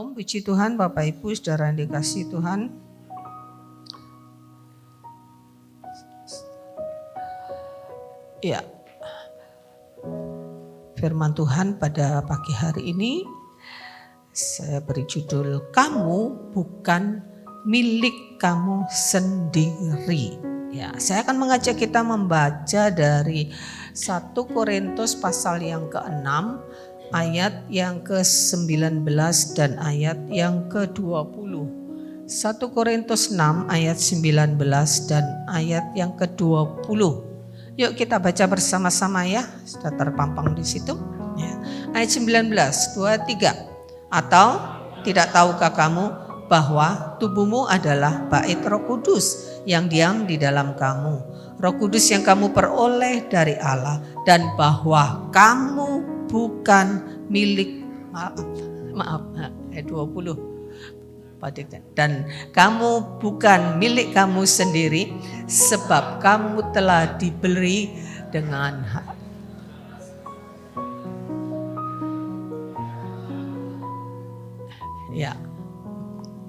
Shalom, puji Tuhan Bapak Ibu saudara yang dikasihi Tuhan. Ya, firman Tuhan pada pagi hari ini saya beri judul kamu bukan milik kamu sendiri. Ya, saya akan mengajak kita membaca dari 1 Korintus pasal yang ke-6 ayat yang ke-19 dan ayat yang ke-20. 1 Korintus 6 ayat 19 dan ayat yang ke-20. Yuk kita baca bersama-sama ya. Sudah terpampang di situ. Ya. Ayat 19, 2, 3. Atau tidak tahukah kamu bahwa tubuhmu adalah bait Roh Kudus yang diam di dalam kamu, Roh Kudus yang kamu peroleh dari Allah, dan bahwa kamu bukan milik ayat 20 dan kamu bukan milik kamu sendiri, sebab kamu telah dibeli dengan ya,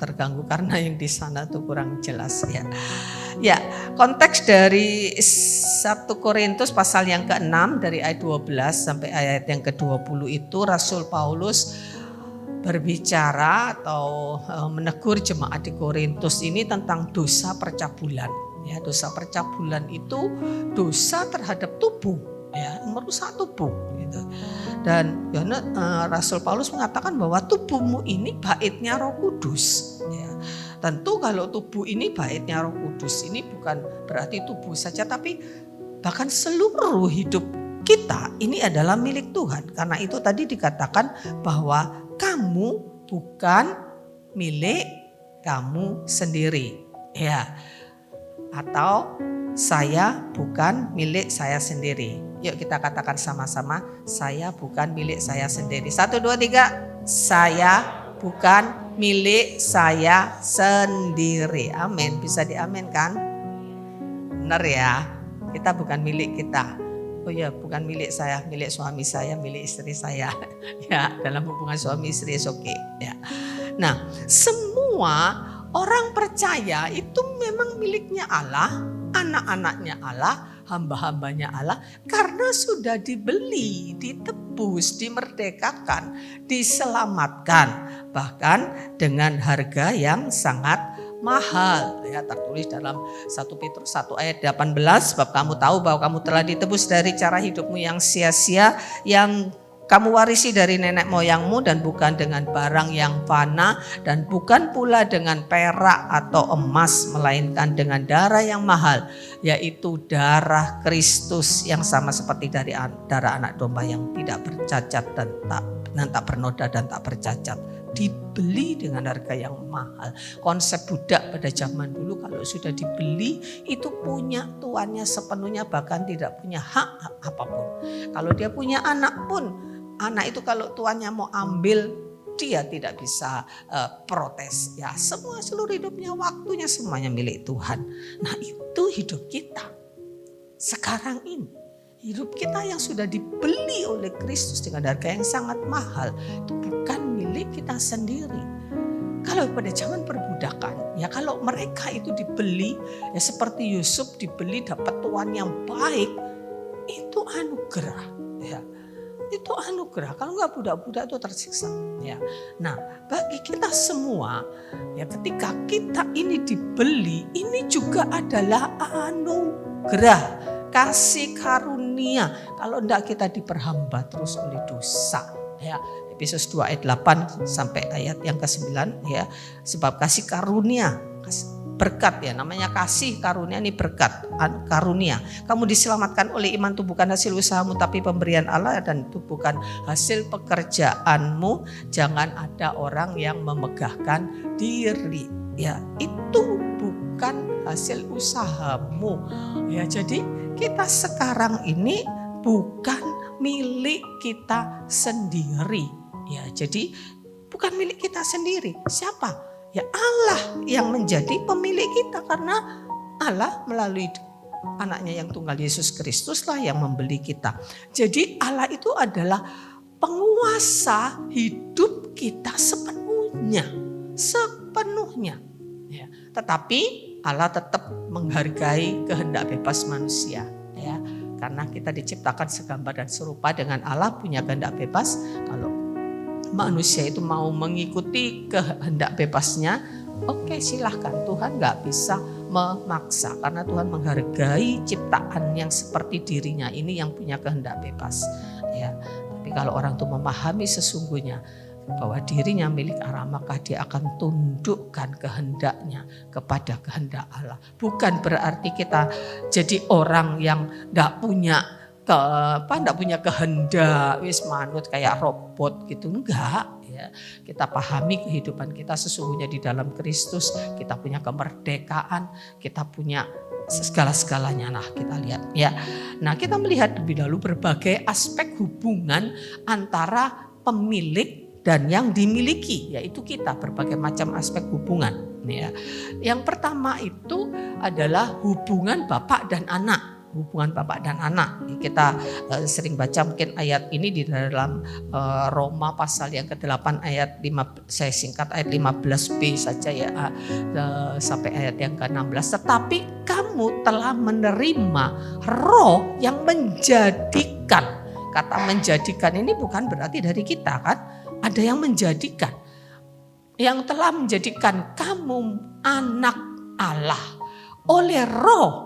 terganggu karena yang di sana tuh kurang jelas ya. Ya, konteks dari 1 Korintus pasal yang ke-6 dari ayat 12 sampai ayat yang ke-20 itu Rasul Paulus berbicara atau menegur jemaat di Korintus ini tentang dosa percabulan. Ya, dosa percabulan itu dosa terhadap tubuh, ya, merusak tubuh gitu. Dan Rasul Paulus mengatakan bahwa tubuhmu ini baitnya Roh Kudus. Ya. Tentu kalau tubuh ini baitnya Roh Kudus ini bukan berarti tubuh saja, tapi bahkan seluruh hidup kita ini adalah milik Tuhan. Karena itu tadi dikatakan bahwa kamu bukan milik kamu sendiri. Ya. Atau saya bukan milik saya sendiri. Yuk kita katakan sama-sama, saya bukan milik saya sendiri. 1, 2, 3. Saya bukan milik saya sendiri. Amin. Bisa diamin kan? Benar ya. Kita bukan milik kita. Oh ya, bukan milik saya, milik suami saya, milik istri saya. Ya, dalam hubungan suami istri oke. Ya. Nah, semua orang percaya itu memang miliknya Allah, anak-anaknya Allah, hamba-hambanya Allah, karena sudah dibeli, ditebus, dimerdekakan, diselamatkan, bahkan dengan harga yang sangat mahal. Ya, tertulis dalam 1 Petrus 1 ayat 18, sebab kamu tahu bahwa kamu telah ditebus dari cara hidupmu yang sia-sia, yang kamu warisi dari nenek moyangmu, dan bukan dengan barang yang fana, dan bukan pula dengan perak atau emas, melainkan dengan darah yang mahal, yaitu darah Kristus yang sama seperti dari darah anak domba yang tidak bercacat dan tak bernoda dan tak bercacat. Dibeli dengan harga yang mahal. Konsep budak pada zaman dulu kalau sudah dibeli itu punya tuannya sepenuhnya, bahkan tidak punya hak apapun. Kalau dia punya anak pun, anak itu kalau tuannya mau ambil, dia tidak bisa protes. Ya, seluruh hidupnya, waktunya semuanya milik Tuhan. Nah, itu hidup kita sekarang ini. Hidup kita yang sudah dibeli oleh Kristus dengan harga yang sangat mahal, itu bukan milik kita sendiri. Kalau pada zaman perbudakan, ya kalau mereka itu dibeli, ya seperti Yusuf dibeli dapat tuan yang baik, itu anugerah. Ya. Itu anugerah. Kalau enggak budak-budak itu tersiksa. Ya. Nah, bagi kita semua, ya ketika kita ini dibeli, ini juga adalah anugerah, kasih karunia. Kalau enggak kita diperhamba terus oleh dosa. Ya. Efesus 2 ayat 8 sampai ayat yang ke-9 ya. Sebab kasih karunia, berkat ya, namanya kasih karunia, ini berkat karunia. Kamu diselamatkan oleh iman, itu bukan hasil usahamu tapi pemberian Allah, dan itu bukan hasil pekerjaanmu. Jangan ada orang yang memegahkan diri. Ya, itu bukan hasil usahamu. Ya, jadi kita sekarang ini bukan milik kita sendiri. Ya, jadi bukan milik kita sendiri. Siapa? Ya Allah yang menjadi pemilik kita, karena Allah melalui anaknya yang tunggal Yesus Kristus lah yang membeli kita. Jadi Allah itu adalah penguasa hidup kita sepenuhnya. sepenuhnya. Ya. Tetapi Allah tetap menghargai kehendak bebas manusia, ya. Karena kita diciptakan segambar dan serupa dengan Allah, punya kehendak bebas. Kalau manusia itu mau mengikuti kehendak bebasnya, oke, silahkan. Tuhan gak bisa memaksa karena Tuhan menghargai ciptaan yang seperti dirinya ini yang punya kehendak bebas. Ya, tapi kalau orang itu memahami sesungguhnya bahwa dirinya milik Allah, maka dia akan tundukkan kehendaknya kepada kehendak Allah. Bukan berarti kita jadi orang yang gak punya kehendak, wis manut kayak robot gitu, enggak. Ya, kita pahami kehidupan kita sesungguhnya di dalam Kristus, kita punya kemerdekaan, kita punya segala-segalanya. Nah, kita lihat ya. Nah, kita melihat lebih dahulu berbagai aspek hubungan antara pemilik dan yang dimiliki, yaitu kita, berbagai macam aspek hubungan. Ya. Yang pertama itu adalah hubungan bapak dan anak. Hubungan bapak dan anak. Kita sering baca mungkin ayat ini di dalam Roma pasal yang ke-8 ayat 5, saya singkat ayat 15b saja ya, sampai ayat yang ke-16. Tetapi kamu telah menerima roh yang menjadikan. Kata menjadikan ini bukan berarti dari kita kan. Ada yang menjadikan. Yang telah menjadikan kamu anak Allah. Oleh Roh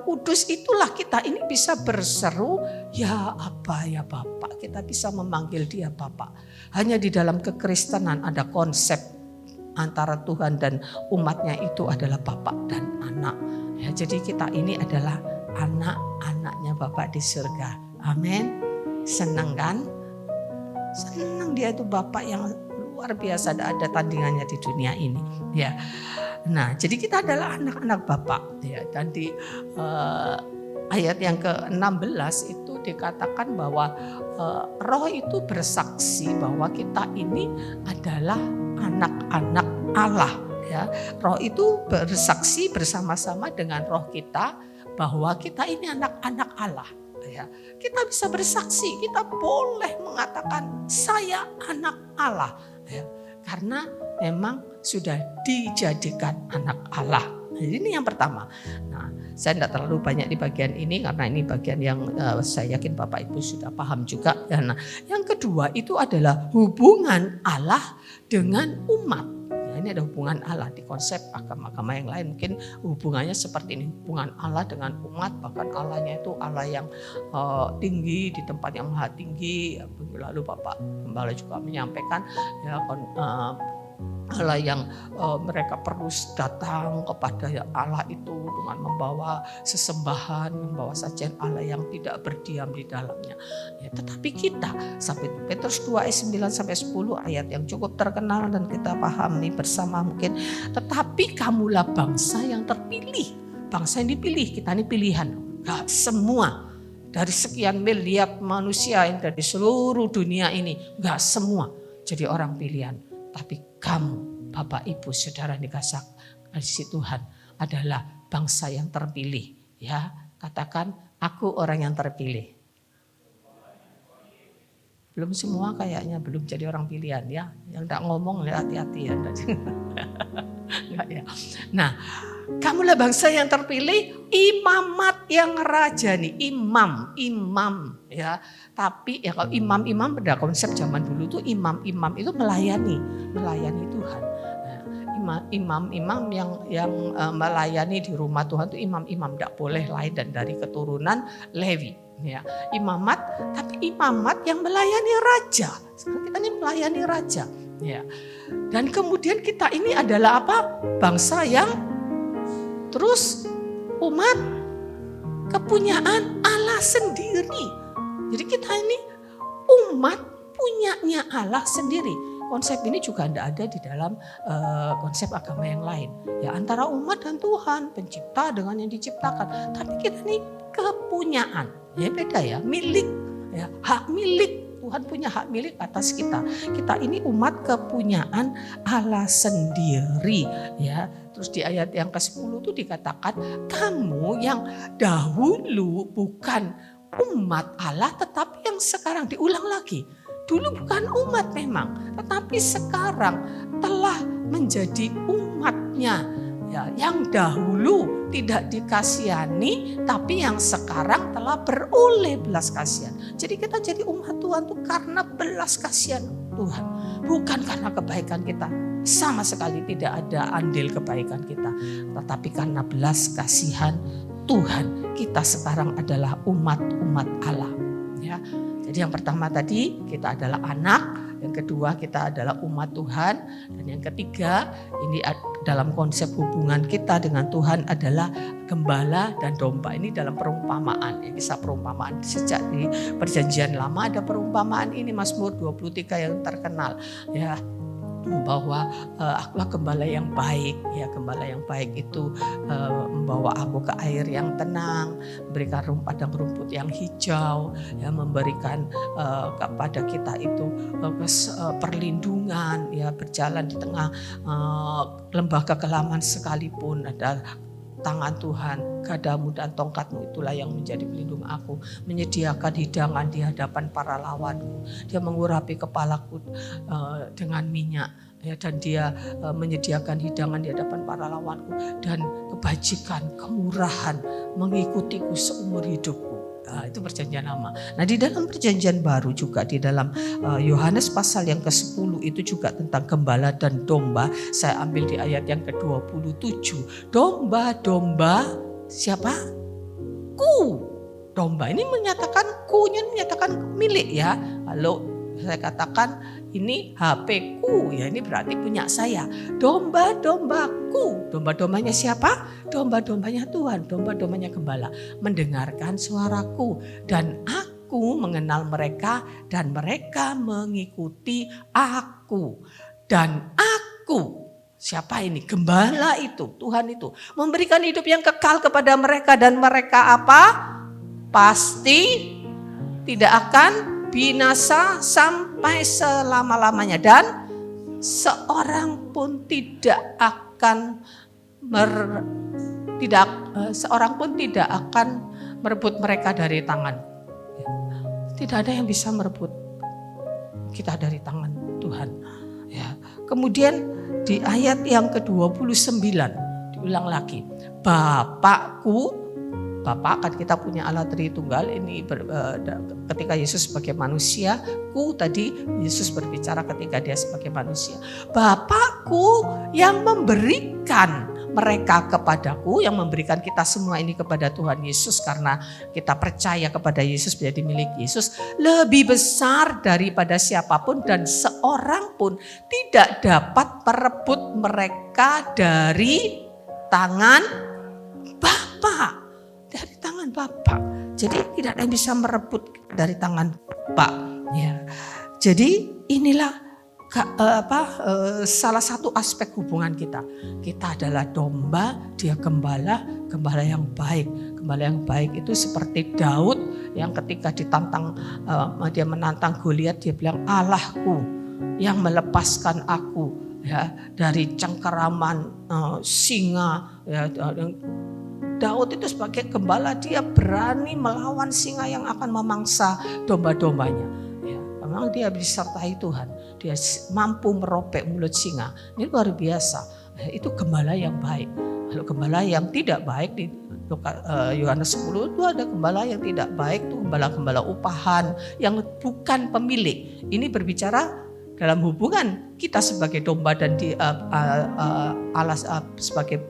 Kudus itulah kita ini bisa berseru, ya Aba, ya Bapak. Kita bisa memanggil dia Bapak. Hanya di dalam kekristenan ada konsep antara Tuhan dan umatnya itu adalah Bapak dan anak. Ya, jadi kita ini adalah anak-anaknya Bapak di surga. Amin. Senang kan? Senang dia itu Bapak yang luar biasa, ada tandingannya di dunia ini. Ya. Nah, jadi kita adalah anak-anak Bapak, ya. Dan di ayat yang ke-16 itu dikatakan bahwa Roh itu bersaksi bahwa kita ini adalah anak-anak Allah, ya. Roh itu bersaksi bersama-sama dengan roh kita bahwa kita ini anak-anak Allah, ya. Kita bisa bersaksi, kita boleh mengatakan saya anak Allah, ya. Karena memang sudah dijadikan anak Allah. Jadi ini yang pertama. Nah, saya tidak terlalu banyak di bagian ini karena ini bagian yang saya yakin Bapak Ibu sudah paham juga. Nah, yang kedua itu adalah hubungan Allah dengan umat. Ya, ini ada hubungan Allah di konsep agama-agama yang lain. Mungkin hubungannya seperti ini. Hubungan Allah dengan umat. Bahkan Allahnya itu Allah yang tinggi, di tempat yang maha tinggi. Lalu Bapak Gembala juga menyampaikan ya, Allah yang mereka perlu datang kepada Allah itu dengan membawa sesembahan, membawa sajian Allah yang tidak berdiam di dalamnya. Ya, tetapi kita, sampai Petrus 2 ayat 9 sampai 10 ayat yang cukup terkenal dan kita pahami bersama mungkin. Tetapi kamulah bangsa yang terpilih, bangsa yang dipilih. Kita ini pilihan, gak semua. Dari sekian miliar manusia yang dari seluruh dunia ini, gak semua jadi orang pilihan. Tapi kamu, Bapak, Ibu, Saudara dikasih Tuhan adalah bangsa yang terpilih. Ya, katakan aku orang yang terpilih. Belum semua kayaknya belum jadi orang pilihan ya. Yang tidak ngomong ya hati-hati ya. Enggak ya. Nah, kamulah bangsa yang terpilih, imamat yang rajani, imam ya. Tapi ya kalau imam pada konsep zaman dulu tuh imam itu melayani Tuhan. Nah, imam yang melayani di rumah Tuhan itu imam tidak boleh lain dan dari keturunan Lewi. Ya, imamat, tapi imamat yang melayani raja. Sekarang kita ini melayani raja. Ya. Dan kemudian kita ini adalah apa? Bangsa yang terus umat kepunyaan Allah sendiri. Jadi kita ini umat punyanya Allah sendiri. Konsep ini juga tidak ada di dalam konsep agama yang lain. Ya, antara umat dan Tuhan, pencipta dengan yang diciptakan. Tapi kita ini kepunyaan. Ya beda ya, milik, ya, hak milik. Tuhan punya hak milik atas kita. Kita ini umat kepunyaan Allah sendiri, ya. Terus di ayat yang ke-10 itu dikatakan kamu yang dahulu bukan umat Allah tetapi yang sekarang, diulang lagi. Dulu bukan umat memang, tetapi sekarang telah menjadi umatnya. Ya, yang dahulu tidak dikasihani, tapi yang sekarang telah beroleh belas kasihan. Jadi kita jadi umat Tuhan itu karena belas kasihan Tuhan, bukan karena kebaikan kita. Sama sekali tidak ada andil kebaikan kita, tetapi karena belas kasihan Tuhan, kita sekarang adalah umat-umat Allah. Ya, jadi yang pertama tadi kita adalah anak, yang kedua kita adalah umat Tuhan, dan yang ketiga ini dalam konsep hubungan kita dengan Tuhan adalah gembala dan domba. Ini dalam perumpamaan, kisah perumpamaan. Sejak di Perjanjian Lama ada perumpamaan ini, Mazmur 23 yang terkenal. Ya, bahwa akulah gembala yang baik. Ya, gembala yang baik itu membawa aku ke air yang tenang, memberikan padang rumput yang hijau, ya, memberikan kepada kita itu perlindungan, ya, berjalan di tengah lembah kekelaman sekalipun ada tangan Tuhan, gadamu dan tongkatmu itulah yang menjadi pelindung aku. Menyediakan hidangan di hadapan para lawanku. Dia mengurapi kepalaku dengan minyak. Ya, dan dia menyediakan hidangan di hadapan para lawanku. Dan kebajikan, kemurahan mengikutiku seumur hidupku. Nah, itu perjanjian lama. Nah, di dalam perjanjian baru juga, di dalam Yohanes pasal yang ke-10 itu juga tentang gembala dan domba. Saya ambil di ayat yang ke-27. Domba-domba siapa? Ku. Domba ini menyatakan kunya, menyatakan milik, ya. Kalau saya katakan ini HP ku, ya ini berarti punya saya. Domba-dombaku. Domba-dombanya siapa? Domba-dombanya Tuhan, domba-dombanya gembala. Mendengarkan suaraku dan aku mengenal mereka dan mereka mengikuti aku. Dan aku, siapa ini? Gembala itu, Tuhan itu. Memberikan hidup yang kekal kepada mereka dan mereka apa? Pasti tidak akan binasa sampai selama-lamanya, dan seorang pun tidak akan merebut mereka dari tangan. Tidak ada yang bisa merebut kita dari tangan Tuhan. Ya. Kemudian di ayat yang ke-29 diulang lagi, Bapakku. Bapa kan kita punya Allah Tritunggal ini ketika Yesus sebagai manusia, ku tadi Yesus berbicara ketika dia sebagai manusia. Bapakku yang memberikan mereka kepadaku, yang memberikan kita semua ini kepada Tuhan Yesus karena kita percaya kepada Yesus menjadi milik Yesus, lebih besar daripada siapapun dan seorang pun tidak dapat merebut mereka dari tangan Bapa. Dari tangan Bapa. Jadi tidak ada yang bisa merebut dari tangan Bapa. Ya. Jadi inilah salah satu aspek hubungan kita. Kita adalah domba, dia gembala, gembala yang baik. Gembala yang baik itu seperti Daud yang ketika ditantang, dia menantang Goliat, dia bilang Allahku yang melepaskan aku, ya, dari cengkeraman singa, ya. Daud itu sebagai gembala, dia berani melawan singa yang akan memangsa domba-dombanya. Ya, memang dia disertai Tuhan, dia mampu meropek mulut singa. Ini luar biasa. Itu gembala yang baik. Kalau gembala yang tidak baik di Yohanes 10 itu ada gembala yang tidak baik, itu gembala-gembala upahan yang bukan pemilik. Ini berbicara dalam hubungan kita sebagai domba dan Allah sebagai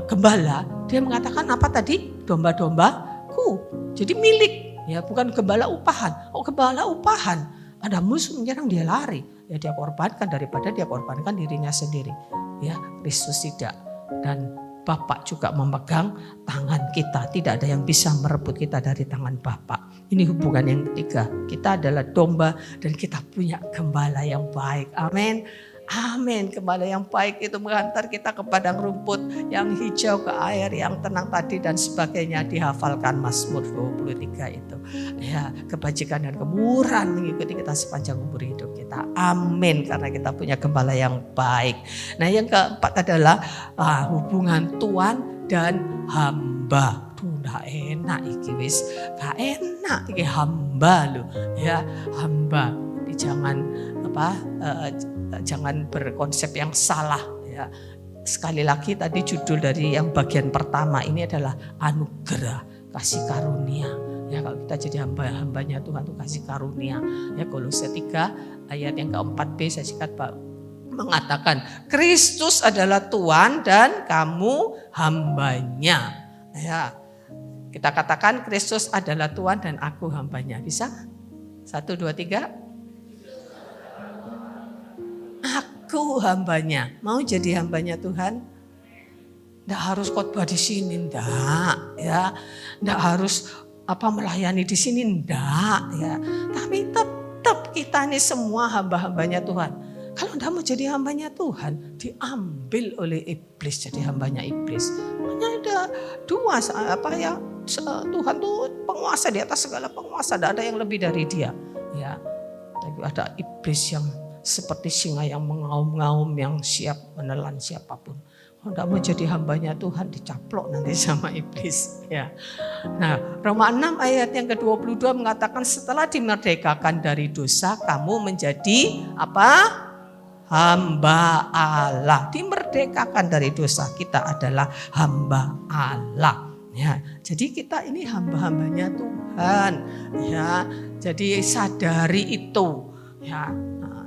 gembala. Dia mengatakan apa tadi? Domba-dombaku. Jadi milik, ya, bukan gembala upahan. Oh, gembala upahan, ada musuh menyerang dia lari, ya dia korbankan daripada dia korbankan dirinya sendiri. Ya, Kristus tidak. Dan Bapa juga memegang tangan kita. Tidak ada yang bisa merebut kita dari tangan Bapa. Ini hubungan yang ketiga. Kita adalah domba dan kita punya gembala yang baik. Amin. Amin. Gembala yang baik itu mengantar kita ke padang rumput yang hijau, ke air yang tenang tadi dan sebagainya. Dihafalkan Mazmur 23 itu. Ya, kebajikan dan kemurahan mengikuti kita sepanjang umur hidup kita. Amin. Karena kita punya gembala yang baik. Nah, yang keempat adalah hubungan Tuhan dan hamba. Nggak enak iki wis. Nggak enak iki hamba loh. Ya, hamba. Di Jadi jangan berkonsep yang salah ya. Sekali lagi tadi judul dari yang bagian pertama ini adalah anugerah kasih karunia. Ya, kalau kita jadi hamba-hambanya Tuhan itu kasih karunia. Ya, Kolose 3 ayat yang keempat B saya sikat Pak mengatakan Kristus adalah Tuhan dan kamu hambanya. Ya, kita katakan Kristus adalah Tuhan dan aku hambanya. Bisa? 1, 2, 3. Aku hambanya. Mau jadi hambanya Tuhan? Nggak harus khotbah di sini, nggak ya. Nggak harus melayani di sini, nggak ya. Tapi tetap kita ini semua hamba-hambanya Tuhan. Kalau nggak mau jadi hambanya Tuhan, diambil oleh iblis jadi hambanya iblis. Hanya ada dua Tuhan tuh penguasa di atas segala penguasa, tidak ada yang lebih dari Dia. Ya, tapi ada iblis yang seperti singa yang mengaum-ngaum yang siap menelan siapapun. Kalau tidak mau jadi hambanya Tuhan dicaplok nanti sama iblis. Ya. Nah, Roma 6 ayat yang ke-22 mengatakan setelah dimerdekakan dari dosa kamu menjadi apa? Hamba Allah. Dimerdekakan dari dosa kita adalah hamba Allah. Ya, jadi kita ini hamba-hambanya Tuhan. Ya, jadi sadari itu. Ya.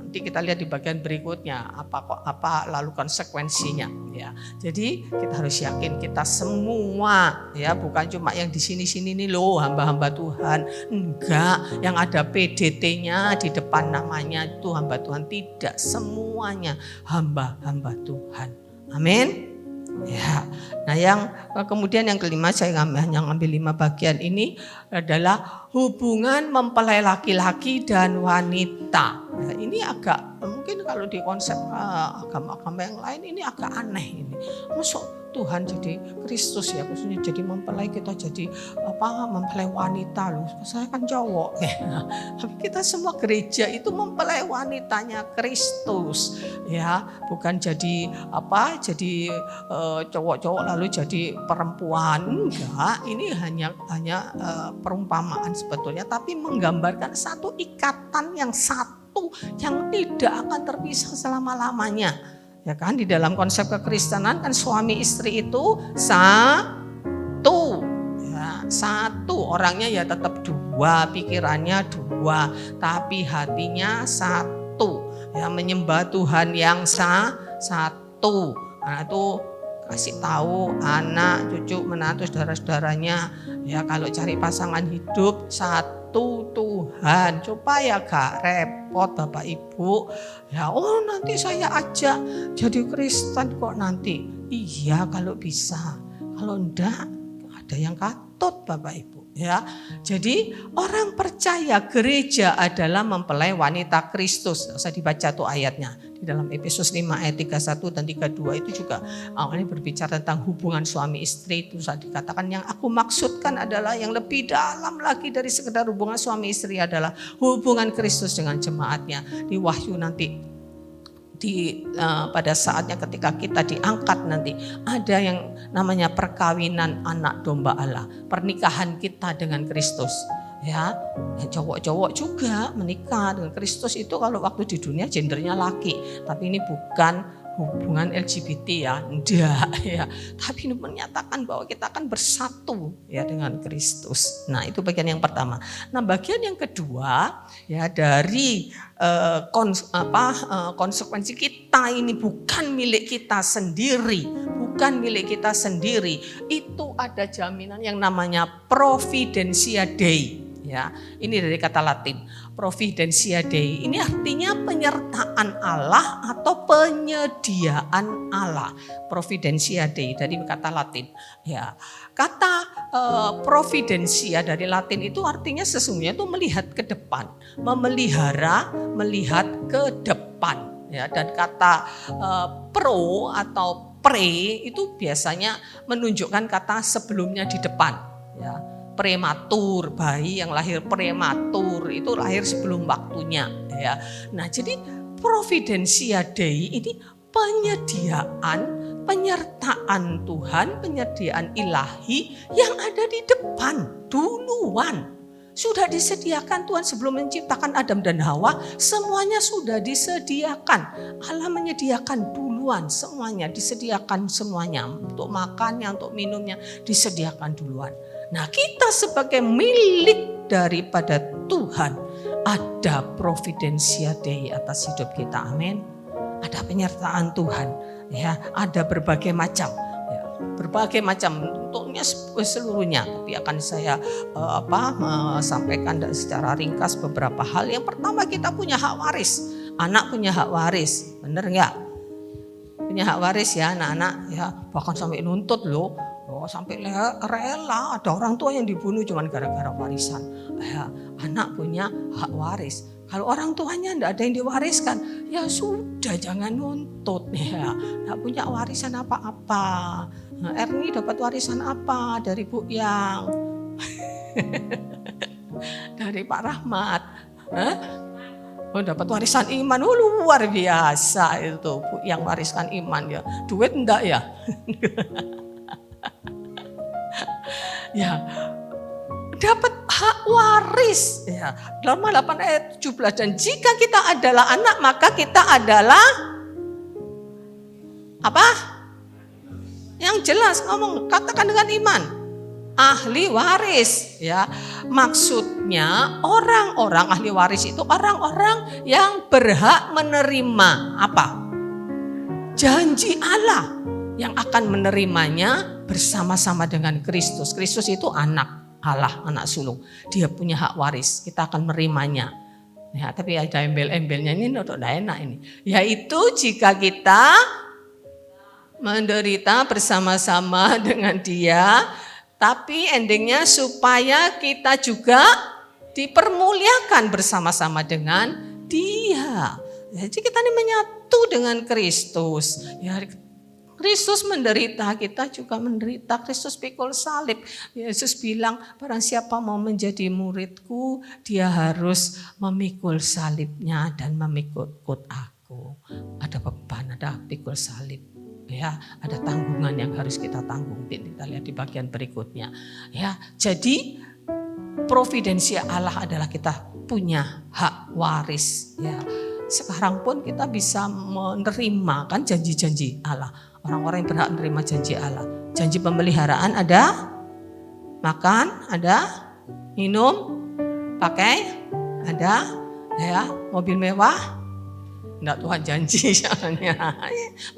Nanti kita lihat di bagian berikutnya apa lalu konsekuensinya ya. Jadi kita harus yakin kita semua ya, bukan cuma yang di sini-sini nih loh hamba-hamba Tuhan. Enggak, yang ada PDT-nya di depan namanya itu hamba Tuhan, tidak semuanya hamba-hamba Tuhan. Amin. Ya. Nah, yang kemudian yang kelima saya hanya ngambil 5 bagian ini adalah hubungan mempelai laki-laki dan wanita. Nah, ini agak mungkin kalau di konsep agama-agama yang lain ini agak aneh ini. Masuk Tuhan jadi Kristus ya, khususnya jadi mempelai, kita jadi mempelai wanita loh. Saya kan cowok ya. Tapi kita semua gereja itu mempelai wanitanya Kristus ya, bukan jadi cowok-cowok lalu jadi perempuan. Enggak, ini hanya perumpamaan sebetulnya, tapi menggambarkan satu ikatan yang satu yang tidak akan terpisah selama-lamanya. Ya kan, di dalam konsep kekristenan kan suami istri itu satu. Ya, satu, orangnya ya tetap dua, pikirannya dua, tapi hatinya satu. Ya, menyembah Tuhan yang satu. Nah, itu kasih tahu anak, cucu, menantu, saudara-saudaranya. Ya, kalau cari pasangan hidup satu Tuhan, supaya gak repot Bapak Ibu. Ya, nanti saya ajak jadi Kristen kok nanti. Iya kalau bisa, kalau enggak ada yang katut Bapak Ibu. Ya, jadi orang percaya gereja adalah mempelai wanita Kristus. Saya dibaca tuh ayatnya di dalam Efesus 5 ayat 31 dan 32 itu juga awalnya berbicara tentang hubungan suami istri. Itu saya dikatakan yang aku maksudkan adalah yang lebih dalam lagi dari sekedar hubungan suami istri adalah hubungan Kristus dengan jemaatnya. Di Wahyu nanti pada saatnya ketika kita diangkat nanti ada yang namanya perkawinan anak domba Allah, pernikahan kita dengan Kristus ya. Cowok-cowok juga menikah dengan Kristus itu kalau waktu di dunia gendernya laki, tapi ini bukan hubungan LGBT ya, enggak ya. Tapi ini menyatakan bahwa kita akan bersatu ya dengan Kristus. Nah, itu bagian yang pertama. Nah, bagian yang kedua ya dari konsekuensi kita ini bukan milik kita sendiri, bukan milik kita sendiri. Itu ada jaminan yang namanya Providentia Dei. Ya, ini dari kata Latin, Providentia Dei. Ini artinya penyertaan Allah atau penyediaan Allah. Providentia Dei dari kata Latin. Ya, kata providentia dari Latin itu artinya sesungguhnya itu melihat ke depan, memelihara, melihat ke depan. Ya, dan kata pro atau pre itu biasanya menunjukkan kata sebelumnya di depan. Ya. Prematur, bayi yang lahir prematur itu lahir sebelum waktunya ya. Nah, jadi Providentia Dei ini penyertaan Tuhan, penyediaan ilahi yang ada di depan duluan. Sudah disediakan Tuhan sebelum menciptakan Adam dan Hawa, semuanya sudah disediakan. Allah menyediakan duluan semuanya, disediakan semuanya. Untuk makannya, untuk minumnya, disediakan duluan. Nah, kita sebagai milik daripada Tuhan, ada providensia Dei atas hidup kita. Amin. Ada penyertaan Tuhan, ya, ada berbagai macam. Berbagai macam bentuknya seluruhnya, tapi akan saya sampaikan secara ringkas beberapa hal. Yang pertama, kita punya hak waris. Anak punya hak waris, bener nggak? Punya hak waris ya anak-anak ya, bahkan sampai nuntut loh. Sampai rela, ada orang tua yang dibunuh cuma gara-gara warisan. Ya, anak punya hak waris. Kalau orang tuanya tidak ada yang diwariskan, ya sudah jangan nuntut ya. Tidak punya warisan apa-apa. Nah, Erni dapat warisan apa dari Bu Yang? Dari Pak Rahmat. Oh, dapat warisan iman, luar biasa itu Bu Yang wariskan iman ya. Duit enggak ya? Ya, dapat hak waris ya. Roma 8 ayat 17, dan jika kita adalah anak maka kita adalah apa? Yang jelas ngomong, katakan dengan iman, ahli waris ya. Maksudnya orang-orang ahli waris itu orang-orang yang berhak menerima apa? Janji Allah, yang akan menerimanya bersama-sama dengan Kristus. Kristus itu anak Allah, anak sulung. Dia punya hak waris, kita akan menerimanya. Ya, tapi ada embel-embelnya ini tidak enak ini. Yaitu jika kita menderita bersama-sama dengan Dia, tapi endingnya supaya kita juga dipermuliakan bersama-sama dengan Dia. Jadi kita ini menyatu dengan Kristus. Ya, Kristus menderita, kita juga menderita. Kristus pikul salib. Yesus bilang, barang siapa mau menjadi muridku, dia harus memikul salibnya dan memikut aku. Ada beban, ada pikul salib. Ya, ada tanggungan yang harus kita tanggung. Kita lihat di bagian berikutnya. Ya, jadi providensia Allah adalah kita punya hak waris. Ya, sekarang pun kita bisa menerima kan janji-janji Allah. Orang-orang yang berhak menerima janji Allah. Janji pemeliharaan ada, makan ada, minum, pakai ada, ya, mobil mewah. Enggak, Tuhan janji soalnya.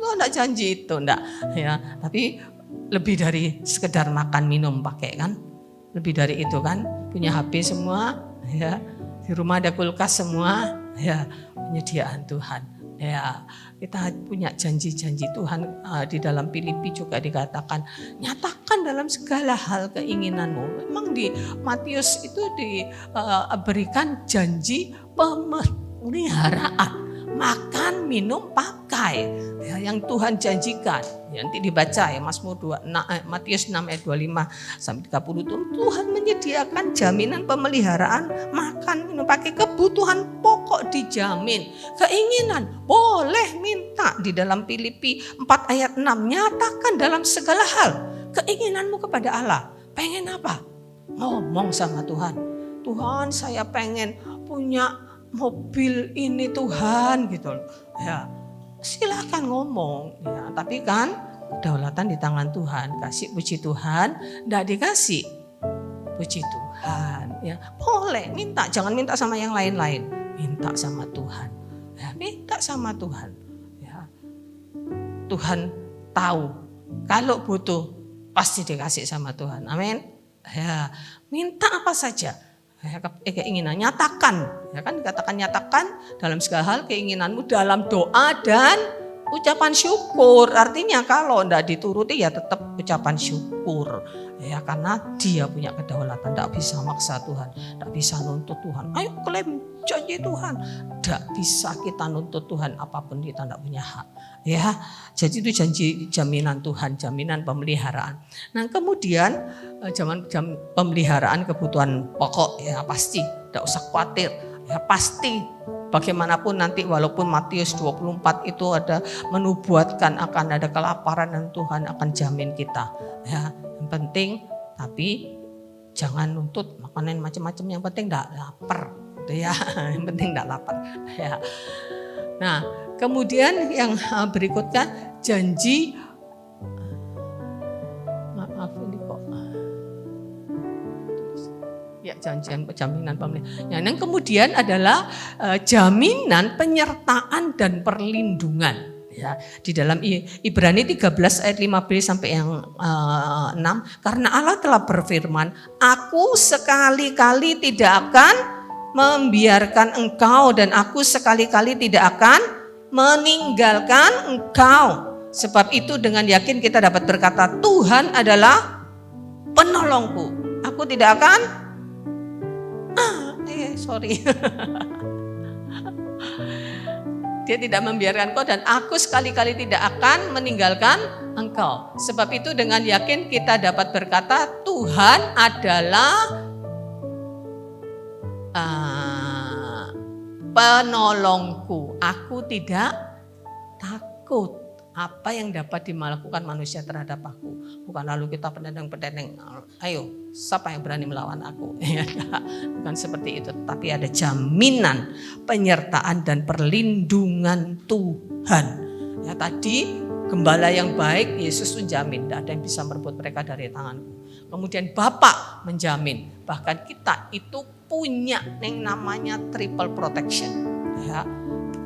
Enggak janji itu, enggak, ya. Tapi lebih dari sekedar makan, minum, pakai kan? Lebih dari itu kan? Punya HP semua, ya. Di rumah ada kulkas semua, ya. Penyediaan Tuhan. Ya, kita punya janji-janji Tuhan. Di dalam Filipi juga dikatakan, nyatakan dalam segala hal keinginanmu. Memang di Matius itu diberikan janji pemeliharaan, makan, minum, pakai, ya, yang Tuhan janjikan. Ya, nanti dibaca ya Matius 6 ayat 25 sampai 30 itu Tuhan menyediakan jaminan pemeliharaan, makan, minum, pakai, kebutuhan pokok dijamin. Keinginan boleh minta di dalam Filipi 4 ayat 6, nyatakan dalam segala hal keinginanmu kepada Allah. Pengen apa? Ngomong sama Tuhan. Tuhan, saya pengen punya mobil ini Tuhan gitu loh. Ya, silakan ngomong ya, tapi kan kedaulatan di tangan Tuhan. Kasih puji Tuhan, enggak dikasih puji Tuhan ya. Boleh minta, jangan minta sama yang lain-lain. Minta sama Tuhan. Ya, minta sama Tuhan. Ya. Tuhan tahu kalau butuh pasti dikasih sama Tuhan. Amin. Ya, minta apa saja. Keinginan nyatakan, ya kan dikatakan nyatakan dalam segala hal keinginanmu dalam doa dan ucapan syukur. Artinya kalau tidak dituruti ya tetap ucapan syukur ya, karena Dia punya kedaulatan. Tidak bisa maksa Tuhan, tidak bisa nuntut Tuhan, ayo klaim janji Tuhan. Tidak bisa kita nuntut Tuhan apapun, kita tidak punya hak ya. Jadi itu janji, jaminan Tuhan, jaminan pemeliharaan. Nah kemudian pemeliharaan kebutuhan pokok ya pasti, tidak usah khawatir ya, pasti. Bagaimanapun nanti walaupun Matius 24 itu ada menubuatkan akan ada kelaparan, dan Tuhan akan jamin kita ya. Yang penting tapi jangan nuntut makanan macam-macam, yang penting enggak lapar gitu ya. Yang penting enggak lapar ya. Nah, kemudian yang berikutnya janji, maaf ini kok ya, jaminan pemeliharaan. Yang kemudian adalah jaminan penyertaan dan perlindungan. Ya, di dalam Ibrani 13 ayat 15 sampai yang 6, karena Allah telah berfirman, aku sekali-kali tidak akan membiarkan engkau dan aku sekali-kali tidak akan meninggalkan engkau. Sebab itu dengan yakin kita dapat berkata, Tuhan adalah penolongku. Aku tidak akan Dia tidak membiarkan engkau dan aku sekali-kali tidak akan meninggalkan engkau. Sebab itu dengan yakin kita dapat berkata, Tuhan adalah penolongku. Aku tidak takut apa yang dapat dilakukan manusia terhadap aku. Bukan lalu kita pendendeng-pendendeng, ayo siapa yang berani melawan aku. Bukan seperti itu. Tapi ada jaminan penyertaan dan perlindungan Tuhan. Ya, tadi gembala yang baik, Yesus menjamin tidak ada yang bisa merebut mereka dari tanganku. Kemudian Bapa menjamin, bahkan kita itu punya yang namanya triple protection. Ya,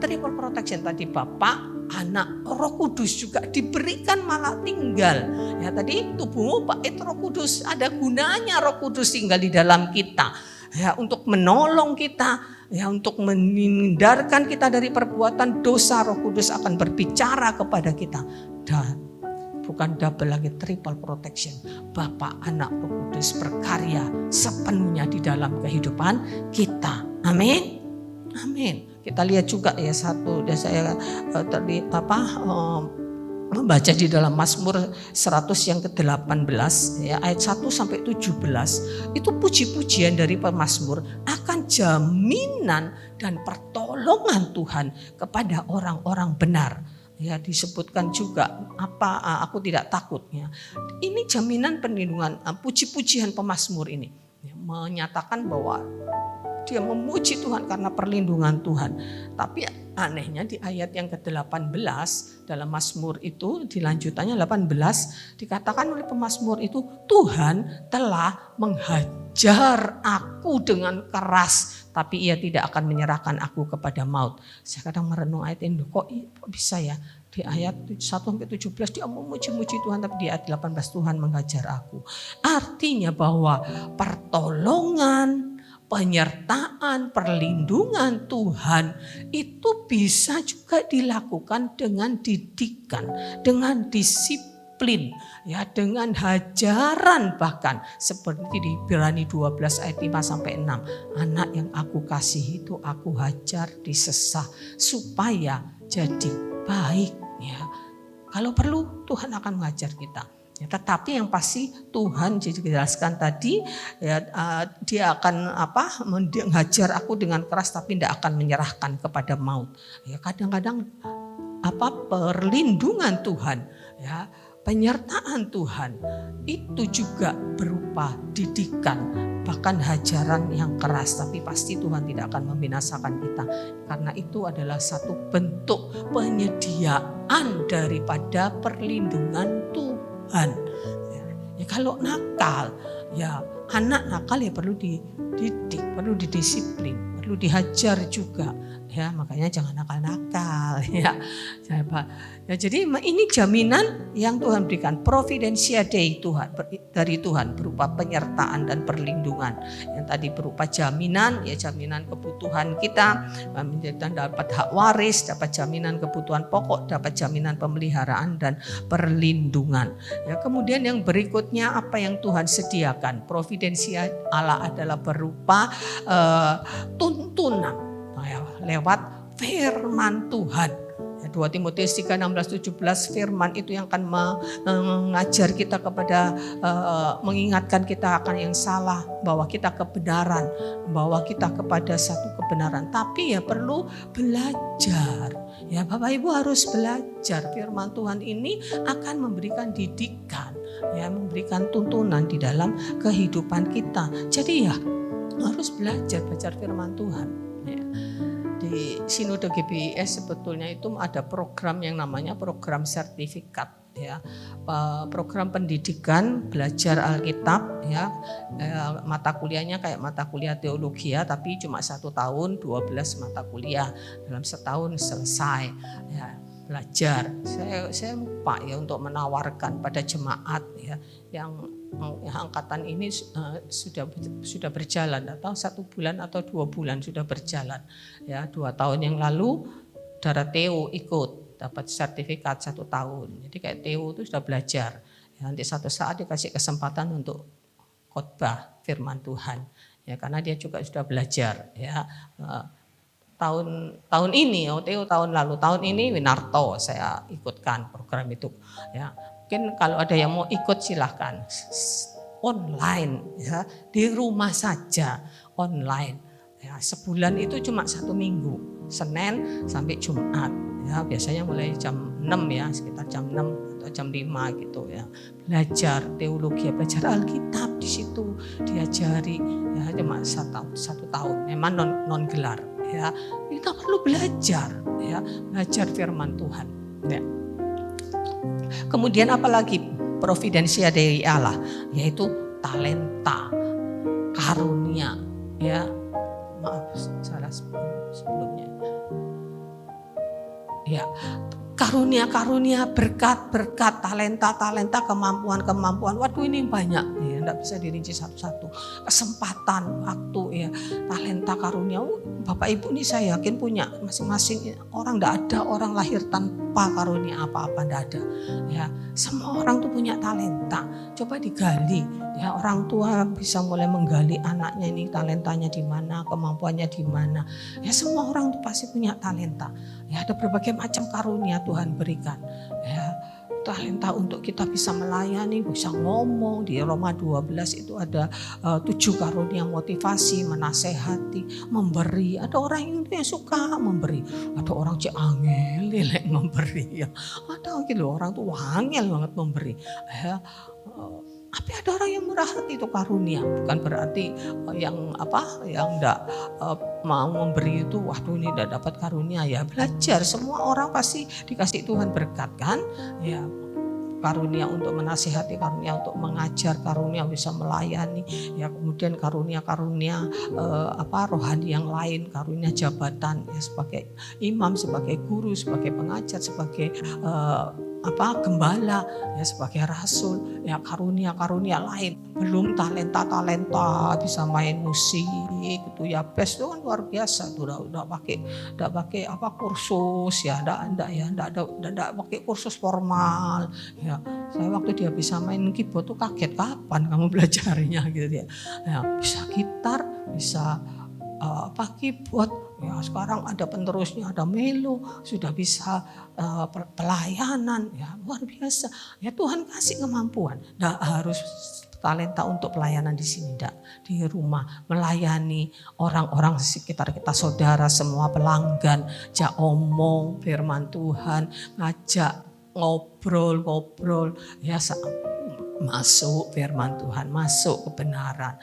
triple protection tadi Bapa, Anak, Roh Kudus juga diberikan malah tinggal. Ya, tadi tubuhmu Pak itu Roh Kudus, ada gunanya Roh Kudus tinggal di dalam kita. Ya, untuk menolong kita, ya, untuk menghindarkan kita dari perbuatan dosa. Roh Kudus akan berbicara kepada kita. Dan bukan double lagi, triple protection. Bapa, Anak, Roh Kudus berkarya sepenuhnya di dalam kehidupan kita. Amin. Amin. Kita lihat juga ya satu, dan saya membaca di dalam Mazmur 100 yang ke-18 ya, ayat 1 sampai 17. Itu puji-pujian dari pemazmur akan jaminan dan pertolongan Tuhan kepada orang-orang benar. Ya, disebutkan juga aku tidak takutnya. Ini jaminan perlindungan, puji-pujian pemazmur ini ya, menyatakan bahwa dia memuji Tuhan karena perlindungan Tuhan. Tapi anehnya di ayat yang ke-18 dalam Mazmur itu, di lanjutannya 18 dikatakan oleh pemazmur itu, Tuhan telah menghajar aku dengan keras, tapi ia tidak akan menyerahkan aku kepada maut. Saya kadang merenung ayat ini, kok bisa ya? Di ayat 1-17 dia memuji-muji Tuhan, tapi di ayat 18 Tuhan menghajar aku. Artinya bahwa pertolongan, penyertaan, perlindungan Tuhan itu bisa juga dilakukan dengan didikan, dengan disiplin, ya, dengan hajaran, bahkan seperti di Ibrani 12 ayat 5 sampai 6. Anak yang aku kasih itu aku hajar disesah supaya jadi baik, ya. Kalau perlu Tuhan akan mengajar kita. Ya, tetapi yang pasti Tuhan jelaskan tadi ya, dia akan menghajar aku dengan keras tapi tidak akan menyerahkan kepada maut. Ya, kadang-kadang perlindungan Tuhan, ya, penyertaan Tuhan itu juga berupa didikan, bahkan hajaran yang keras, tapi pasti Tuhan tidak akan membinasakan kita. Karena itu adalah satu bentuk penyediaan daripada perlindungan Tuhan. Ya, kalau nakal, ya anak nakal ya perlu dididik, perlu didisiplin, perlu dihajar juga. Ya, makanya jangan nakal-nakal ya. Ya, jadi ini jaminan yang Tuhan berikan, providensia Dei Tuhan, dari Tuhan berupa penyertaan dan perlindungan. Yang tadi berupa jaminan, ya jaminan kebutuhan kita, dapat hak waris, dapat jaminan kebutuhan pokok, dapat jaminan pemeliharaan dan perlindungan. Ya, kemudian yang berikutnya apa yang Tuhan sediakan? Providensia Allah adalah berupa tuntunan lewat firman Tuhan. 2 Timotius 3, 16, 17 firman itu yang akan mengajar kita kepada mengingatkan kita akan yang salah, bahwa kita kebenaran, bahwa kita kepada satu kebenaran. Tapi ya perlu belajar. Ya Bapak Ibu harus belajar. Firman Tuhan ini akan memberikan didikan, ya memberikan tuntunan di dalam kehidupan kita. Jadi ya harus belajar firman Tuhan. Ya. Di Sinode GBIS sebetulnya itu ada program yang namanya program sertifikat, ya, program pendidikan belajar Alkitab, ya, mata kuliahnya kayak mata kuliah teologi ya, tapi cuma 1 tahun 12 mata kuliah, dalam setahun selesai, ya, belajar. Saya lupa ya untuk menawarkan pada jemaat ya yang angkatan ini sudah berjalan, atau 1 bulan atau 2 bulan sudah berjalan ya. 2 tahun yang lalu saudara Theo ikut dapat sertifikat 1 tahun. Jadi kayak Theo itu sudah belajar ya, nanti satu saat dikasih kesempatan untuk khotbah firman Tuhan ya, karena dia juga sudah belajar ya. Tahun ini, Theo tahun lalu, tahun ini Winarto saya ikutkan program itu ya. Mungkin kalau ada yang mau ikut silahkan online ya, di rumah saja online ya. Sebulan itu cuma 1 minggu, Senin sampai Jumat ya, biasanya mulai jam 6 ya, sekitar jam 6 atau jam 5 gitu ya. Belajar teologi, belajar Alkitab di situ diajari ya, cuma 1 tahun, memang non gelar ya. Kita perlu belajar ya, belajar firman Tuhan ya. Kemudian apalagi providensia dari Allah, yaitu talenta, karunia ya. Maaf salah sebelumnya ya, karunia-karunia, berkat-berkat, talenta-talenta, kemampuan-kemampuan. Waduh ini banyak ya, enggak bisa dirinci satu-satu. Kesempatan, waktu ya, talenta, karunia. Bapak Ibu ini saya yakin punya masing-masing orang. Enggak ada orang lahir tanpa karunia apa-apa, enggak ada. Ya, semua orang tuh punya talenta. Coba digali. Ya, orang tua bisa mulai menggali anaknya ini talentanya di mana, kemampuannya di mana. Ya, semua orang tuh pasti punya talenta. Ya, ada berbagai macam karunia Tuhan berikan. Ya, talenta untuk kita bisa melayani, bisa ngomong. Di Roma 12 itu ada 7 karunia: motivasi, menasehati, memberi. Ada orang yang suka memberi, ada orang angel lelek memberi ya. Ada gitu orang tuh angel banget memberi. Ya, tapi ada orang yang murah hati, itu karunia. Bukan berarti yang enggak mau memberi itu waduh ini enggak dapat karunia ya. Belajar, semua orang pasti dikasih Tuhan berkat kan? Ya, karunia untuk menasihati, karunia untuk mengajar, karunia bisa melayani ya. Kemudian karunia-karunia rohani yang lain, karunia jabatan ya, sebagai imam, sebagai guru, sebagai pengajar, sebagai gembala ya, sebagai rasul ya, karunia-karunia lain. Belum talenta-talenta bisa main musik gitu ya, best itu kan luar biasa tuh. Udah pakai kursus ya, enggak pakai kursus formal ya. Saya waktu dia bisa main keyboard tuh kaget, kapan kamu belajarnya gitu ya. Ya, bisa gitar, bisa keyboard ya, sekarang ada penerusnya, ada Melo, sudah bisa pelayanan ya, luar biasa ya. Tuhan kasih kemampuan, enggak harus talenta untuk pelayanan di sini, enggak, di rumah melayani orang-orang sekitar kita, saudara semua, pelanggan, ajak omong firman Tuhan, ngajak ngobrol ya, masuk firman Tuhan, masuk kebenaran.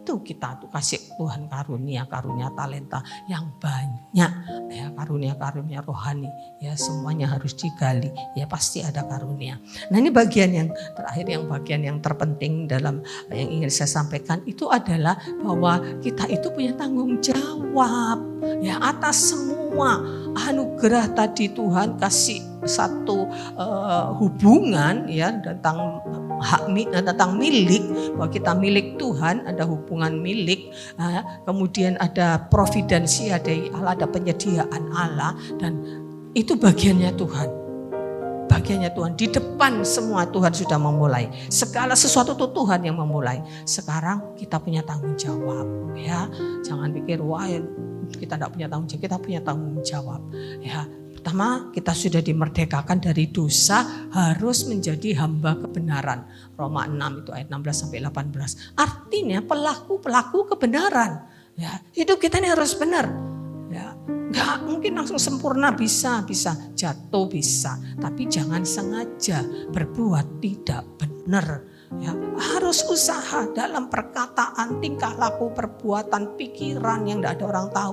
Itu kita tuh kasih Tuhan karunia talenta yang banyak ya, karunia rohani ya, semuanya harus digali ya, pasti ada karunia. Nah, ini bagian yang terakhir, yang bagian yang terpenting dalam yang ingin saya sampaikan itu adalah bahwa kita itu punya tanggung jawab ya atas semua anugerah tadi. Tuhan kasih satu hubungan ya tentang tentang milik, bahwa kita milik Tuhan, ada hubungan milik, kemudian ada providensia dari Allah, ada penyediaan Allah, dan itu bagiannya Tuhan. Bagiannya Tuhan, di depan semua Tuhan sudah memulai. Segala sesuatu itu Tuhan yang memulai. Sekarang kita punya tanggung jawab ya. Jangan pikir wah kita tidak punya tanggung jawab, kita punya tanggung jawab ya. Pertama, kita sudah dimerdekakan dari dosa, harus menjadi hamba kebenaran. Roma 6 itu ayat 16 sampai 18. Artinya pelaku kebenaran. Ya, hidup kita ini harus benar. Ya, nggak mungkin langsung sempurna, bisa jatuh bisa, tapi jangan sengaja berbuat tidak benar. Ya, harus usaha dalam perkataan, tingkah laku, perbuatan, pikiran yang tidak ada orang tahu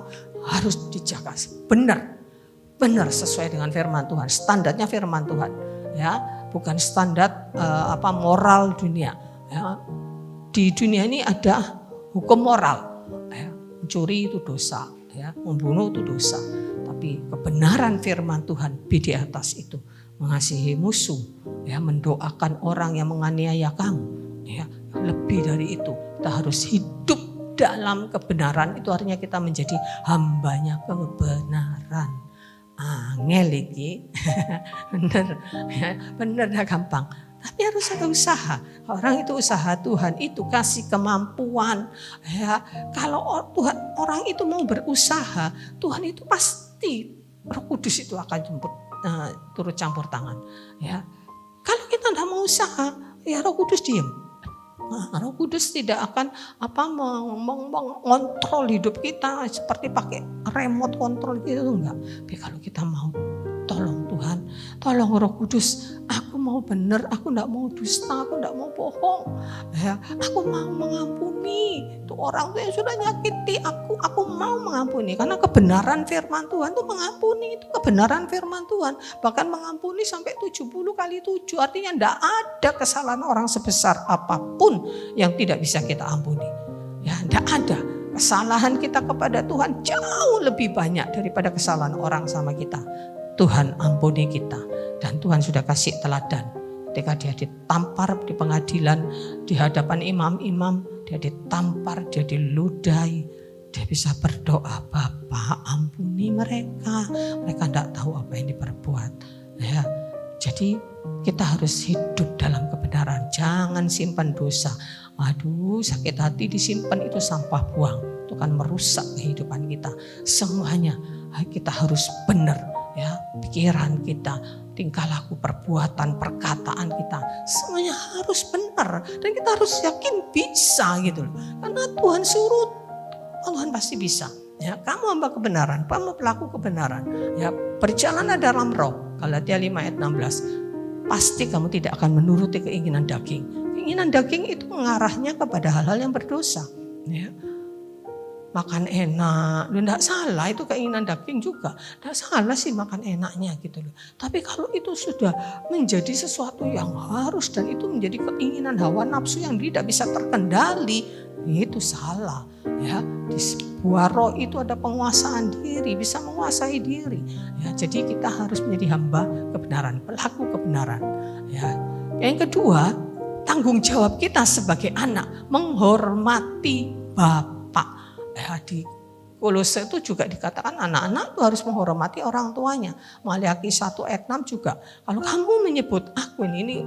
harus dijaga benar sesuai dengan firman Tuhan. Standarnya firman Tuhan, ya, bukan standar moral dunia. Ya, di dunia ini ada hukum moral. Ya, mencuri itu dosa, ya, membunuh itu dosa. Tapi kebenaran firman Tuhan di atas itu. Mengasihi musuh, ya, mendoakan orang yang menganiaya kamu, ya, lebih dari itu kita harus hidup dalam kebenaran. Itu artinya kita menjadi hambanya kebenaran. Angel iki, bener dah gampang. Tapi harus ada usaha. Orang itu usaha, Tuhan itu kasih kemampuan. Ya, kalau orang itu mau berusaha, Tuhan itu pasti Roh Kudus itu akan turut campur tangan. Ya, kalau kita tidak mau usaha, ya Roh Kudus diam. Roh Kudus tidak akan mengontrol hidup kita seperti pakai remote control gitu, enggak. Tapi kalau kita mau, tolong Tuhan, tolong Roh Kudus, aku mau benar, aku enggak mau dusta, aku enggak mau bohong. Ya, aku mau mengampuni itu orang yang sudah nyakiti aku mau mengampuni karena kebenaran firman Tuhan itu mengampuni, itu kebenaran firman Tuhan. Bahkan mengampuni sampai 70 kali 7, artinya enggak ada kesalahan orang sebesar apapun yang tidak bisa kita ampuni. Ya, enggak ada. Kesalahan kita kepada Tuhan jauh lebih banyak daripada kesalahan orang sama kita. Tuhan ampuni kita, dan Tuhan sudah kasih teladan. Ketika dia ditampar di pengadilan di hadapan imam-imam, dia ditampar, dia diludahi, dia bisa berdoa, Bapa ampuni mereka tidak tahu apa yang diperbuat. Ya, jadi kita harus hidup dalam kebenaran, jangan simpan dosa. Aduh, sakit hati disimpan itu sampah buang, itu kan merusak kehidupan kita. Semuanya kita harus benar. Ya, pikiran kita, tingkah laku, perbuatan, perkataan kita, semuanya harus benar dan kita harus yakin bisa gitu loh. Karena Tuhan suruh, Tuhan pasti bisa. Ya, kamu hamba kebenaran, kamu pelaku kebenaran. Ya, berjalan dalam roh. Galatia 5 ayat 16. Pasti kamu tidak akan menuruti keinginan daging. Keinginan daging itu mengarahnya kepada hal-hal yang berdosa. Ya. Makan enak, enggak salah itu keinginan daging juga. Enggak salah sih makan enaknya gitu loh. Tapi kalau itu sudah menjadi sesuatu yang harus dan itu menjadi keinginan hawa nafsu yang tidak bisa terkendali, itu salah. Ya, di sebuah roh itu ada penguasaan diri, bisa menguasai diri. Ya, jadi kita harus menjadi hamba kebenaran, pelaku kebenaran. Ya. Yang kedua, tanggung jawab kita sebagai anak menghormati Bapa. Ya, di Kolose itu juga dikatakan anak-anak itu harus menghormati orang tuanya. Maliaki 1 ayat 6 juga. Kalau kamu menyebut aku ini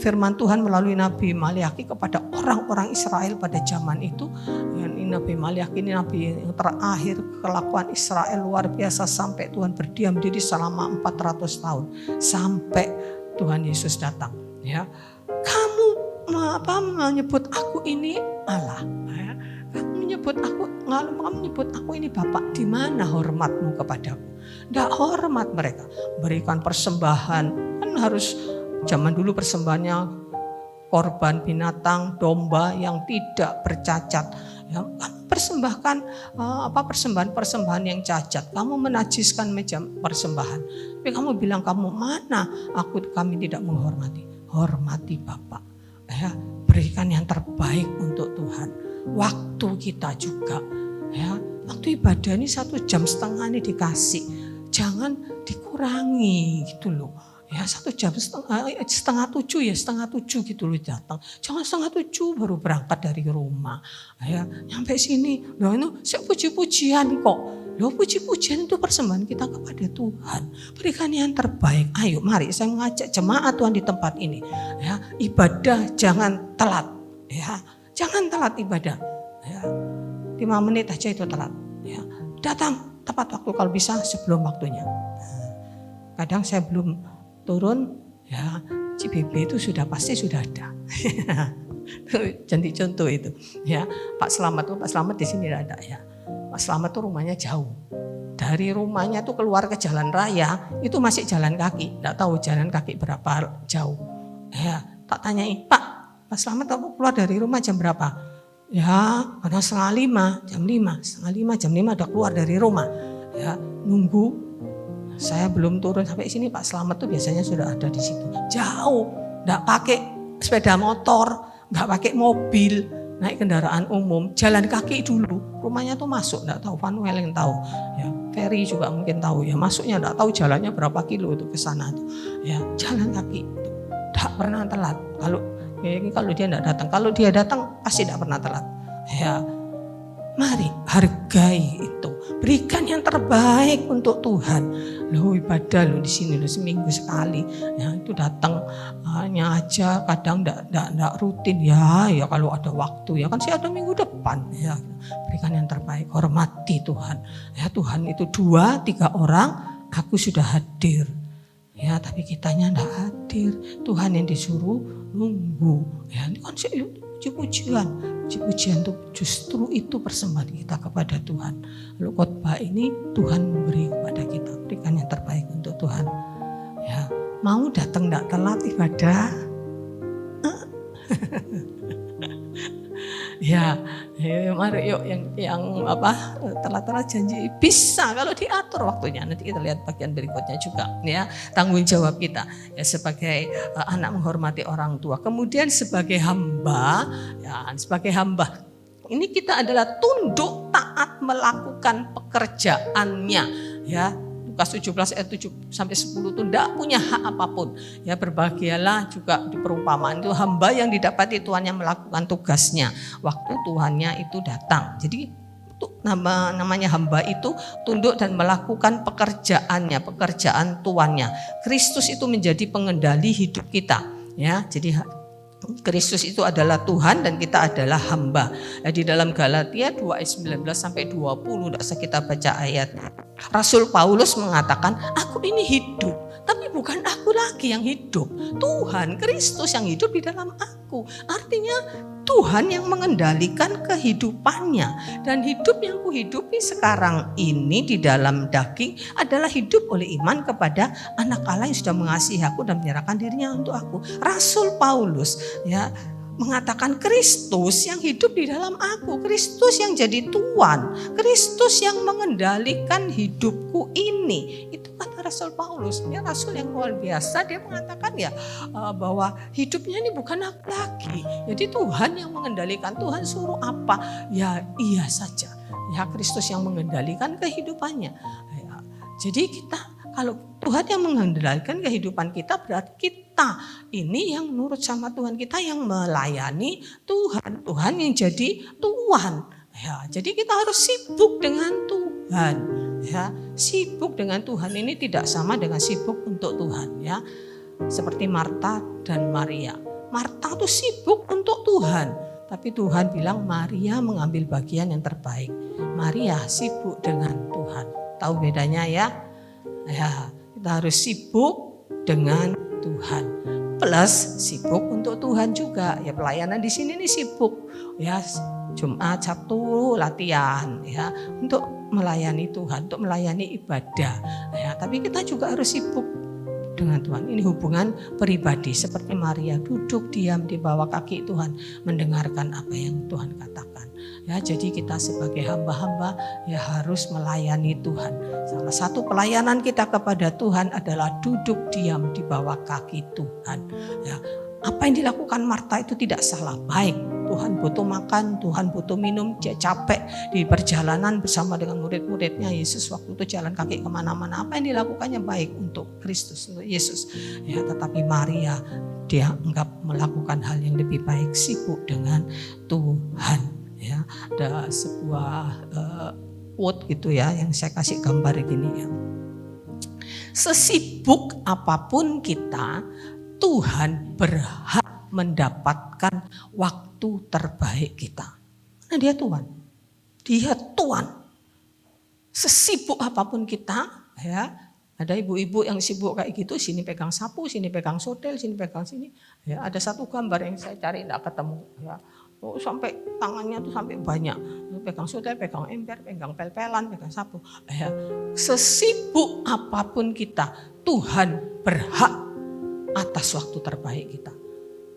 firman Tuhan melalui Nabi Maliaki kepada orang-orang Israel pada zaman itu. Nabi Maliaki ini nabi yang terakhir, kelakuan Israel luar biasa sampai Tuhan berdiam diri selama 400 tahun sampai Tuhan Yesus datang. Ya, kamu menyebut aku ini Allah. Ya. Kamu menyebut aku ini Bapak, di mana hormatmu kepadaku? Tidak hormat mereka. Berikan persembahan, kan harus zaman dulu persembahannya korban binatang, domba yang tidak bercacat. Ya, kamu persembahkan persembahan yang cacat. Kamu menajiskan meja persembahan. Tapi kamu bilang kami tidak menghormati. Hormati Bapak. Ya, berikan yang terbaik untuk Tuhan. Waktu kita juga, ya, waktu ibadah ini 1,5 jam ini dikasih, jangan dikurangi gitu loh. Ya 1 jam setengah 7 ya setengah 7 gitu loh datang. Jangan setengah 7 baru berangkat dari rumah. Ya, nyampe sini, loh itu saya puji-pujian kok. Loh puji-pujian itu persembahan kita kepada Tuhan. Berikan yang terbaik. Ayo mari saya mengajak jemaat Tuhan di tempat ini. Ya, ibadah jangan telat. Ya. Jangan telat ibadah, ya, 5 menit aja itu telat. Ya. Datang tepat waktu, kalau bisa sebelum waktunya. Kadang saya belum turun, ya CBB itu sudah pasti sudah ada. Jadi contoh itu, ya Pak Slamet di sini ada ya. Pak Slamet tuh rumahnya jauh. Dari rumahnya tuh keluar ke jalan raya itu masih jalan kaki, tidak tahu jalan kaki berapa jauh. Ya tak tanyai, Pak Slamet aku keluar dari rumah jam berapa? Ya pada setengah 5, jam 5 udah keluar dari rumah. Ya nunggu. Saya belum turun sampai sini, Pak Slamet tuh biasanya sudah ada di situ. Jauh, enggak pakai sepeda motor, enggak pakai mobil, naik kendaraan umum, jalan kaki dulu. Rumahnya tuh masuk, enggak tahu, Vanuel yang tahu. Ya, Ferry juga mungkin tahu ya, masuknya enggak tahu jalannya berapa kilo itu ke sana tuh. Ya, jalan kaki. Enggak pernah telat. Kalau dia enggak datang, kalau dia datang pasti enggak pernah telat. Ya. Mari hargai itu, berikan yang terbaik untuk Tuhan. Loh ibadah loh di sini loh seminggu sekali, ya itu datang hanya aja, kadang enggak rutin ya kalau ada waktu ya kan saya ada minggu depan ya. Berikan yang terbaik, hormati Tuhan. Ya Tuhan itu 2-3 orang, aku sudah hadir. Ya tapi kitanya enggak hadir, Tuhan yang disuruh nunggu. Ya ini kan puji-pujian itu justru itu persembahan kita kepada Tuhan. Lalu khotbah ini Tuhan memberi kepada kita, berikan yang terbaik untuk Tuhan. Ya, mau datang enggak telat ibadah? Ya, mari yuk yang telat-telat janji bisa kalau diatur waktunya. Nanti kita lihat bagian berikutnya juga ya, tanggung jawab kita ya sebagai anak menghormati orang tua. Kemudian sebagai hamba, ini kita adalah tunduk taat melakukan pekerjaannya ya. Lukas 17 ayat 7 sampai 10 itu tidak punya hak apapun. Ya berbahagialah juga di perumpamaan itu hamba yang didapati tuannya melakukan tugasnya waktu tuannya itu datang. Jadi namanya hamba itu tunduk dan melakukan pekerjaannya, pekerjaan tuannya. Kristus itu menjadi pengendali hidup kita. Ya, jadi Kristus itu adalah Tuhan dan kita adalah hamba. Di dalam Galatia 2 ayat 19 sampai 20, tidak usah kita baca ayat. Rasul Paulus mengatakan, aku ini hidup, tapi bukan aku lagi yang hidup. Tuhan Kristus yang hidup di dalam aku. Artinya Tuhan yang mengendalikan kehidupannya. Dan hidup yang kuhidupi sekarang ini di dalam daging adalah hidup oleh iman kepada anak Allah yang sudah mengasihi aku dan menyerahkan dirinya untuk aku. Rasul Paulus ya mengatakan Kristus yang hidup di dalam aku, Kristus yang jadi Tuhan, Kristus yang mengendalikan hidupku ini. Itu kata Rasul Paulus. Dia rasul yang luar biasa. Dia mengatakan ya bahwa hidupnya ini bukan aku lagi. Jadi Tuhan yang mengendalikan. Tuhan suruh apa? Ya iya saja. Ya Kristus yang mengendalikan kehidupannya. Ya, jadi kita kalau Tuhan yang mengendalikan kehidupan kita, berarti kita ini yang nurut sama Tuhan, kita yang melayani Tuhan, Tuhan yang jadi Tuhan. Ya, jadi kita harus sibuk dengan Tuhan. Ya, sibuk dengan Tuhan ini tidak sama dengan sibuk untuk Tuhan. Ya, seperti Marta dan Maria. Marta tuh sibuk untuk Tuhan, tapi Tuhan bilang Maria mengambil bagian yang terbaik. Maria sibuk dengan Tuhan. Tahu bedanya ya? Ya, kita harus sibuk dengan Tuhan. Plus sibuk untuk Tuhan juga. Ya pelayanan di sini nih sibuk. Ya Jumat, Sabtu latihan ya untuk melayani Tuhan, untuk melayani ibadah. Ya, tapi kita juga harus sibuk dengan Tuhan. Ini hubungan pribadi seperti Maria duduk diam di bawah kaki Tuhan mendengarkan apa yang Tuhan katakan. Ya, jadi kita sebagai hamba-hamba ya harus melayani Tuhan. Salah satu pelayanan kita kepada Tuhan adalah duduk diam di bawah kaki Tuhan. Ya, apa yang dilakukan Marta itu tidak salah, baik. Tuhan butuh makan, Tuhan butuh minum, dia capek di perjalanan bersama dengan murid-muridnya. Yesus waktu itu jalan kaki kemana-mana. Apa yang dilakukannya baik untuk Kristus, untuk Yesus. Ya, tetapi Maria dia anggap melakukan hal yang lebih baik, sibuk dengan Tuhan. Ya, ada sebuah quote gitu ya yang saya kasih gambar gini ya. Sesibuk apapun kita, Tuhan berhak mendapatkan waktu terbaik kita. Karena dia Tuhan. Dia Tuhan. Sesibuk apapun kita, ya, ada ibu-ibu yang sibuk kayak gitu, sini pegang sapu, sini pegang sotel, sini pegang sini. Ya, ada satu gambar yang saya cari tidak ketemu. Ya, sampai tangannya tuh sampai banyak. Pegang sotel, pegang ember, pegang pel-pelan, pegang sapu. Ya, sesibuk apapun kita, Tuhan berhak atas waktu terbaik kita.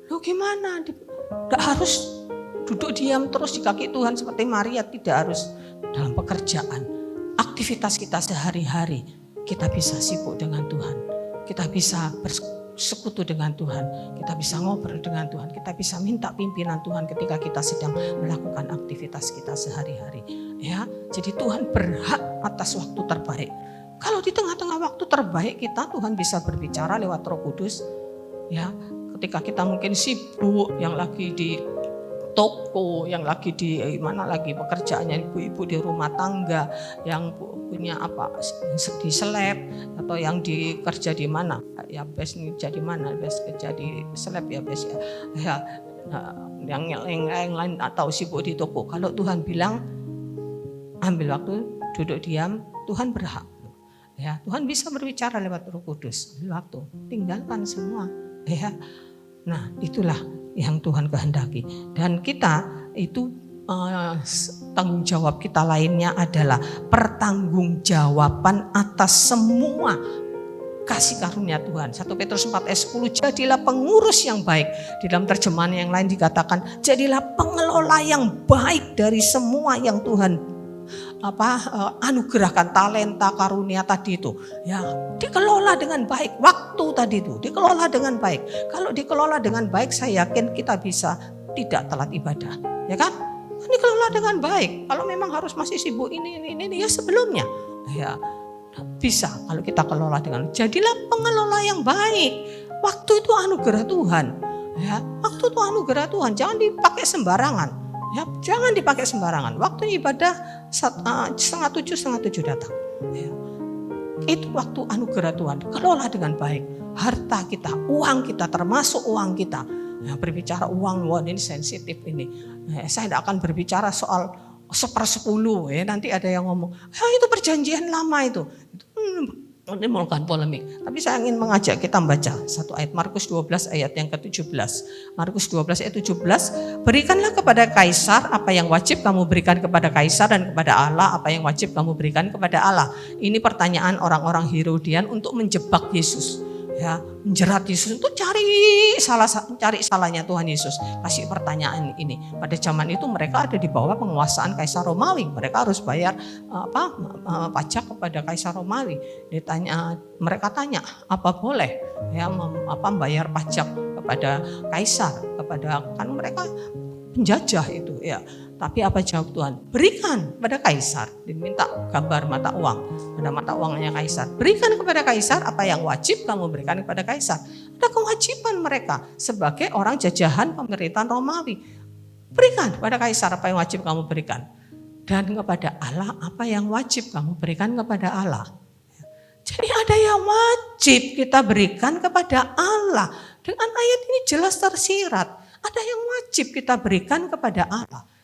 Loh gimana? Tidak harus duduk diam terus di kaki Tuhan seperti Maria, tidak harus dalam pekerjaan. Aktivitas kita sehari-hari, kita bisa sibuk dengan Tuhan. Kita bisa bersekutu dengan Tuhan. Kita bisa ngobrol dengan Tuhan. Kita bisa minta pimpinan Tuhan ketika kita sedang melakukan aktivitas kita sehari-hari. Ya, jadi Tuhan berhak atas waktu terbaik. Kalau di tengah-tengah waktu terbaik kita, Tuhan bisa berbicara lewat Roh Kudus. Ya, ketika kita mungkin sibuk, yang lagi di toko, yang lagi di mana lagi pekerjaannya, ibu-ibu di rumah tangga, yang punya apa di seleb atau yang kerja di mana, ya bes kerja di mana, bes kerja di seleb ya bes ya, yang lain atau sibuk di toko. Kalau Tuhan bilang ambil waktu, duduk diam, Tuhan berhak. Ya, Tuhan bisa berbicara lewat Roh Kudus. Ambil waktu, tinggalkan semua. Ya, nah itulah yang Tuhan kehendaki. Dan kita itu tanggung jawab kita lainnya adalah pertanggungjawaban atas semua kasih karunia Tuhan. 1 Petrus 4 ayat 10, jadilah pengurus yang baik. Di dalam terjemahan yang lain dikatakan, jadilah pengelola yang baik dari semua yang Tuhan anugerahkan, talenta, karunia tadi itu. Ya, dikelola dengan baik. Waktu tadi itu dikelola dengan baik. Kalau dikelola dengan baik, saya yakin kita bisa tidak telat ibadah. Ya kan? Dikelola dengan baik. Kalau memang harus masih sibuk ini ya sebelumnya. Ya, bisa kalau kita kelola dengan. Jadilah pengelola yang baik. Waktu itu anugerah Tuhan. Ya, waktu itu anugerah Tuhan. Jangan dipakai sembarangan. Ya, jangan dipakai sembarangan. Waktu ibadah 6:30 datang. Ya. Itu waktu anugerah Tuhan. Kelola dengan baik. Harta kita, uang kita, termasuk uang kita. Ya, berbicara uang, wah ini sensitif ini. Ya, saya tidak akan berbicara soal 1/10. Ya, nanti ada yang ngomong, itu perjanjian lama itu. Menimbulkan polemik. Tapi saya ingin mengajak kita membaca satu ayat Markus 12 ayat yang ke-17. Markus 12 ayat 17, berikanlah kepada Kaisar apa yang wajib kamu berikan kepada Kaisar, dan kepada Allah apa yang wajib kamu berikan kepada Allah. Ini pertanyaan orang-orang Herodian untuk menjebak Yesus. Ya, menjerat Yesus untuk cari salahnya Tuhan Yesus. Kasih pertanyaan ini. Pada zaman itu mereka ada di bawah penguasaan Kaisar Romawi. Mereka harus bayar pajak kepada Kaisar Romawi. Mereka tanya, apa boleh ya bayar pajak kepada Kaisar, kan mereka penjajah itu ya. Tapi apa jawab Tuhan? Berikan pada Kaisar. Diminta gambar mata uang. Ada mata uangnya Kaisar. Berikan kepada Kaisar apa yang wajib kamu berikan kepada Kaisar. Ada kewajiban mereka sebagai orang jajahan pemerintahan Romawi. Berikan kepada Kaisar apa yang wajib kamu berikan. Dan kepada Allah apa yang wajib kamu berikan kepada Allah. Jadi ada yang wajib kita berikan kepada Allah. Dengan ayat ini jelas tersirat. Ada yang wajib kita berikan kepada Allah.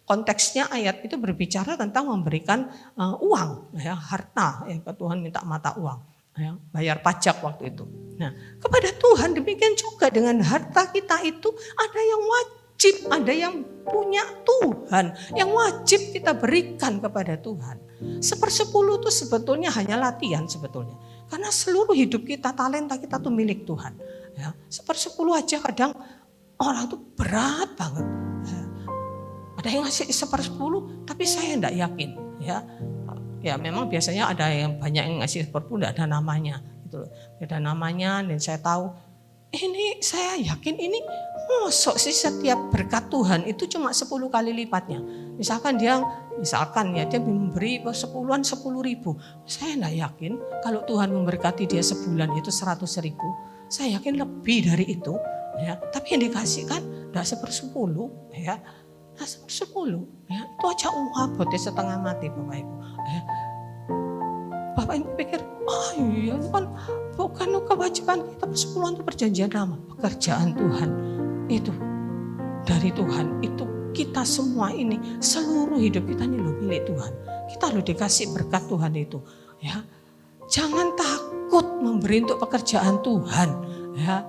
Konteksnya ayat itu berbicara tentang memberikan uang, ya, harta. Ya, Tuhan minta mata uang, ya, bayar pajak waktu itu. Nah, kepada Tuhan demikian juga dengan harta kita itu ada yang wajib, ada yang punya Tuhan, yang wajib kita berikan kepada Tuhan. 1/10 itu sebetulnya hanya latihan sebetulnya, karena seluruh hidup kita, talenta kita tuh milik Tuhan. Ya, 1/10 aja kadang orang tuh berat banget. Ada yang ngasih 1/10, tapi saya tidak yakin. Ya memang biasanya ada yang banyak yang ngasih 1/10 tidak ada namanya. Gitu loh. Tidak ada namanya, dan saya tahu ini, saya yakin ini mosok sih setiap berkat Tuhan itu cuma 10 kali lipatnya. Misalkan dia memberi 10.000. Saya tidak yakin kalau Tuhan memberkati dia sebulan itu 100.000. Saya yakin lebih dari itu. Ya, tapi yang dikasihkan tidak 1/10, ya. 1/10, ya, itu aja buatnya setengah mati Bapak Ibu. Ya. Bapak Ibu pikir, iya itu kan bukan kewajiban kita, 10-an itu perjanjian lama. Pekerjaan Tuhan itu dari Tuhan, itu kita semua ini, seluruh hidup kita ini loh milik Tuhan. Kita lo dikasih berkat Tuhan itu, ya. Jangan takut memberi untuk pekerjaan Tuhan, ya.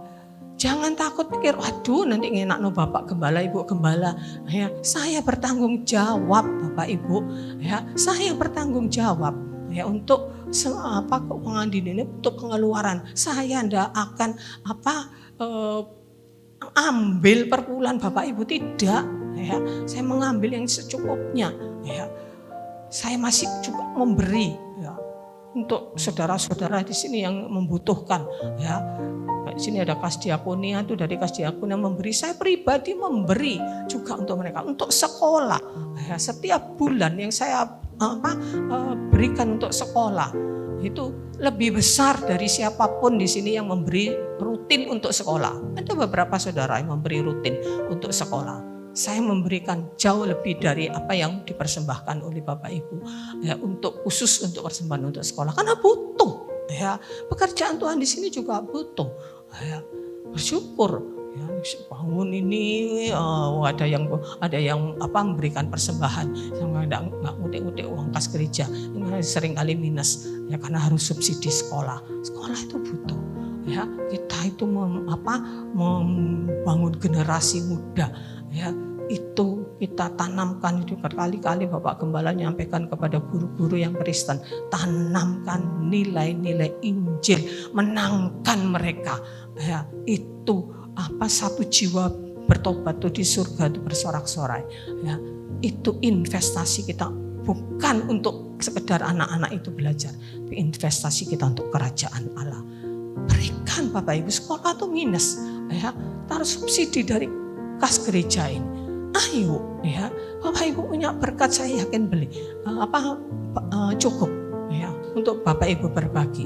Jangan takut pikir, waduh nanti ngenakno Bapak Gembala, Ibu Gembala. Ya, saya bertanggung jawab Bapak Ibu, ya. Saya bertanggung jawab, ya, untuk keuangan ini, untuk pengeluaran. Saya tidak akan ambil per bulan Bapak Ibu, tidak, ya. Saya mengambil yang secukupnya, ya. Saya masih juga memberi, ya, untuk saudara-saudara di sini yang membutuhkan, ya. Di sini ada kas diakonia, itu dari kas diakonia memberi. Saya pribadi memberi juga untuk mereka, untuk sekolah, ya. Setiap bulan yang saya berikan untuk sekolah itu lebih besar dari siapapun di sini yang memberi rutin untuk sekolah. Ada beberapa saudara yang memberi rutin untuk sekolah. Saya memberikan jauh lebih dari apa yang dipersembahkan oleh Bapak Ibu, ya, untuk khusus untuk persembahan untuk sekolah, karena butuh, ya. Pekerjaan Tuhan di sini juga butuh, ya. Bersyukur, ya, bangun ini ada yang memberikan persembahan, yang nggak ngutik-ngutik uang kas gereja, yang sering kali minus, ya, karena harus subsidi sekolah. Sekolah itu butuh, ya. Kita itu membangun generasi muda, ya. Itu kita tanamkan, itu berkali-kali Bapak Gembala menyampaikan kepada guru-guru yang Kristen, tanamkan nilai-nilai Injil, menangkan mereka, ya. Itu satu jiwa bertobat tuh di surga itu bersorak-sorai, ya. Itu investasi kita, bukan untuk sekedar anak-anak itu belajar, tapi investasi kita untuk kerajaan Allah. Berikan Bapak Ibu, sekolah tuh minus, ya, taruh subsidi dari kas gereja ini. Ayo, ya, Bapak Ibu punya berkat, saya yakin beli cukup, ya, untuk Bapak Ibu berbagi.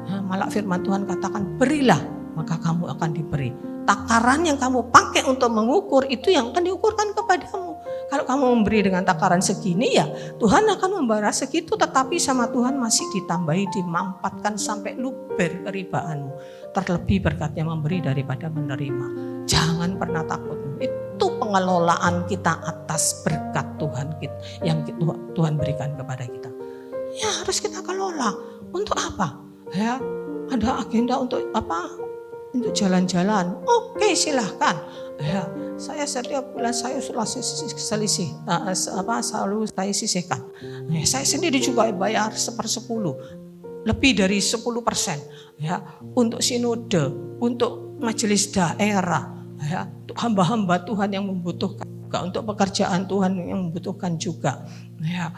Ya, malah firman Tuhan katakan, berilah maka kamu akan diberi. Takaran yang kamu pakai untuk mengukur itu yang akan diukurkan kepadamu. Kalau kamu memberi dengan takaran segini, ya Tuhan akan membalas segitu, tetapi sama Tuhan masih ditambahi, dimampatkan sampai luber keribaanmu. Terlebih berkatnya memberi daripada menerima. Jangan pernah takut. Itu pengelolaan kita atas berkat Tuhan yang Tuhan berikan kepada kita. Ya, harus kita kelola. Untuk apa? Ya, ada agenda untuk apa? Untuk jalan-jalan. Oke, silahkan. Ya, saya setiap bulan saya selalu saya sisihkan. Ya, saya sendiri juga bayar 1/10, lebih dari 10%, ya, untuk sinode, untuk majelis daerah, ya, untuk hamba-hamba Tuhan yang membutuhkan juga, untuk pekerjaan Tuhan yang membutuhkan juga, ya.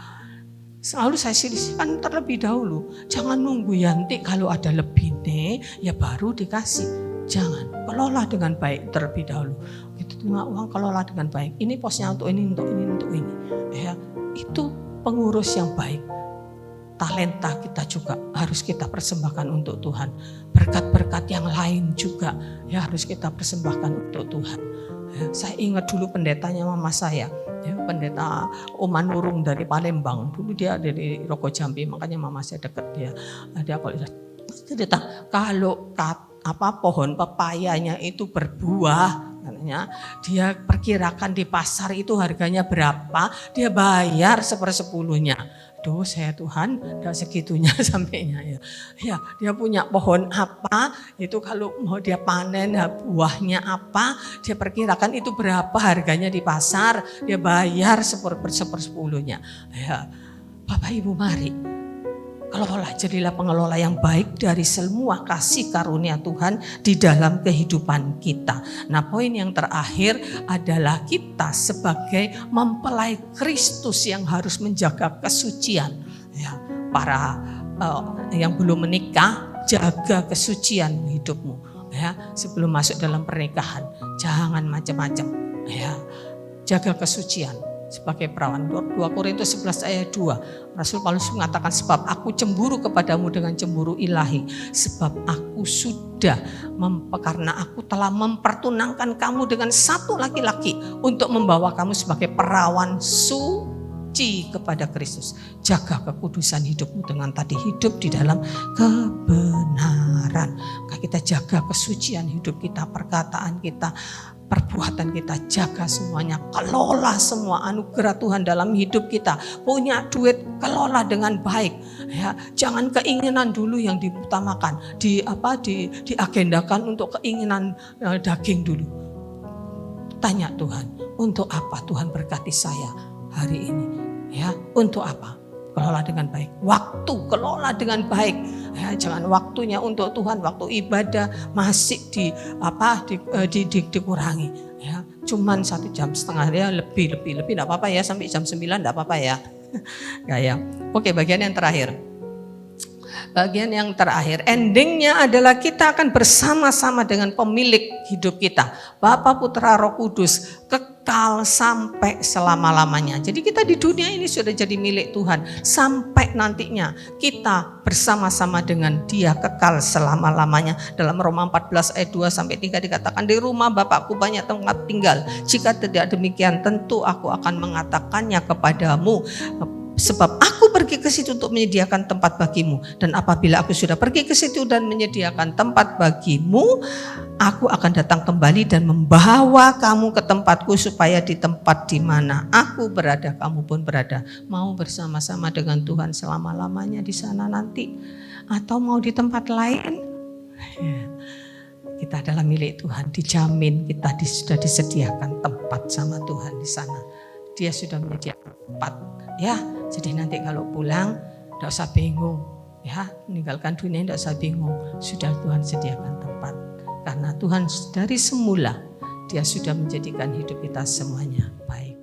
Selalu saya sisihkan terlebih dahulu. Jangan nunggu nanti kalau ada lebih nih, ya baru dikasih. Jangan, kelola dengan baik terlebih dahulu. Itu terima uang, kelola dengan baik. Ini posnya untuk ini, untuk ini, untuk ini. Ya, itu pengurus yang baik. Talenta kita juga harus kita persembahkan untuk Tuhan. Berkat-berkat yang lain juga ya harus kita persembahkan untuk Tuhan. Ya, saya ingat dulu pendetanya mama saya, ya, pendeta Oman Nurung dari Palembang. Dulu dia dari Rogo Jambi, makanya mama saya dekat dia. Dia cerita kalau pohon pepayanya itu berbuah, katanya dia perkirakan di pasar itu harganya berapa, dia bayar 1/10. Duh, saya Tuhan enggak segitunya sampainya ya. Ya, dia punya pohon apa, itu kalau mau dia panen buahnya apa, dia perkirakan itu berapa harganya di pasar, dia bayar 1/10. Ya. Bapak Ibu, mari kelola, jadilah pengelola yang baik dari semua kasih karunia Tuhan di dalam kehidupan kita. Nah, poin yang terakhir adalah kita sebagai mempelai Kristus yang harus menjaga kesucian. Ya, para yang belum menikah, jaga kesucian hidupmu. Ya, sebelum masuk dalam pernikahan, jangan macam-macam. Ya, jaga kesucian. Sebagai perawan, 2 Korintus 11 ayat 2, Rasul Paulus mengatakan, sebab aku cemburu kepadamu dengan cemburu ilahi, sebab aku sudah karena aku telah mempertunangkan kamu dengan satu laki-laki untuk membawa kamu sebagai perawan suci kepada Kristus. Jaga kekudusan hidupmu dengan tadi hidup di dalam kebenaran. Kita jaga kesucian hidup kita, perkataan kita, perbuatan kita, jaga semuanya, kelola semua anugerah Tuhan dalam hidup kita. Punya duit, kelola dengan baik. Ya, jangan keinginan dulu yang diutamakan, diagendakan untuk keinginan daging dulu. Tanya Tuhan, untuk apa Tuhan berkati saya hari ini? Ya, untuk apa? Kelola dengan baik. Waktu kelola dengan baik. Ya, jangan waktunya untuk Tuhan, waktu ibadah masih dikurangi. Ya, cuman 1,5 jam ya, lebih enggak apa-apa ya, sampai jam 9 enggak apa-apa ya. Ya. Oke, bagian yang terakhir. Bagian yang terakhir, endingnya adalah kita akan bersama-sama dengan pemilik hidup kita, Bapa, Putra, Roh Kudus, kekal sampai selama-lamanya. Jadi kita di dunia ini sudah jadi milik Tuhan, sampai nantinya kita bersama-sama dengan Dia kekal selama-lamanya. Dalam Roma 14 ayat 2 sampai 3 dikatakan, di rumah Bapakku banyak tempat tinggal. Jika tidak demikian, tentu aku akan mengatakannya kepadamu. Sebab aku pergi ke situ untuk menyediakan tempat bagimu. Dan apabila aku sudah pergi ke situ dan menyediakan tempat bagimu, aku akan datang kembali dan membawa kamu ke tempatku, supaya di tempat di mana aku berada, kamu pun berada. Mau bersama-sama dengan Tuhan selama-lamanya di sana nanti? Atau mau di tempat lain? Ya. Kita adalah milik Tuhan, dijamin kita sudah disediakan tempat sama Tuhan di sana. Dia sudah menyediakan tempat. Ya, jadi nanti kalau pulang tidak usah bingung, ya, meninggalkan dunia tidak usah bingung, sudah Tuhan sediakan tempat. Karena Tuhan dari semula Dia sudah menjadikan hidup kita semuanya baik.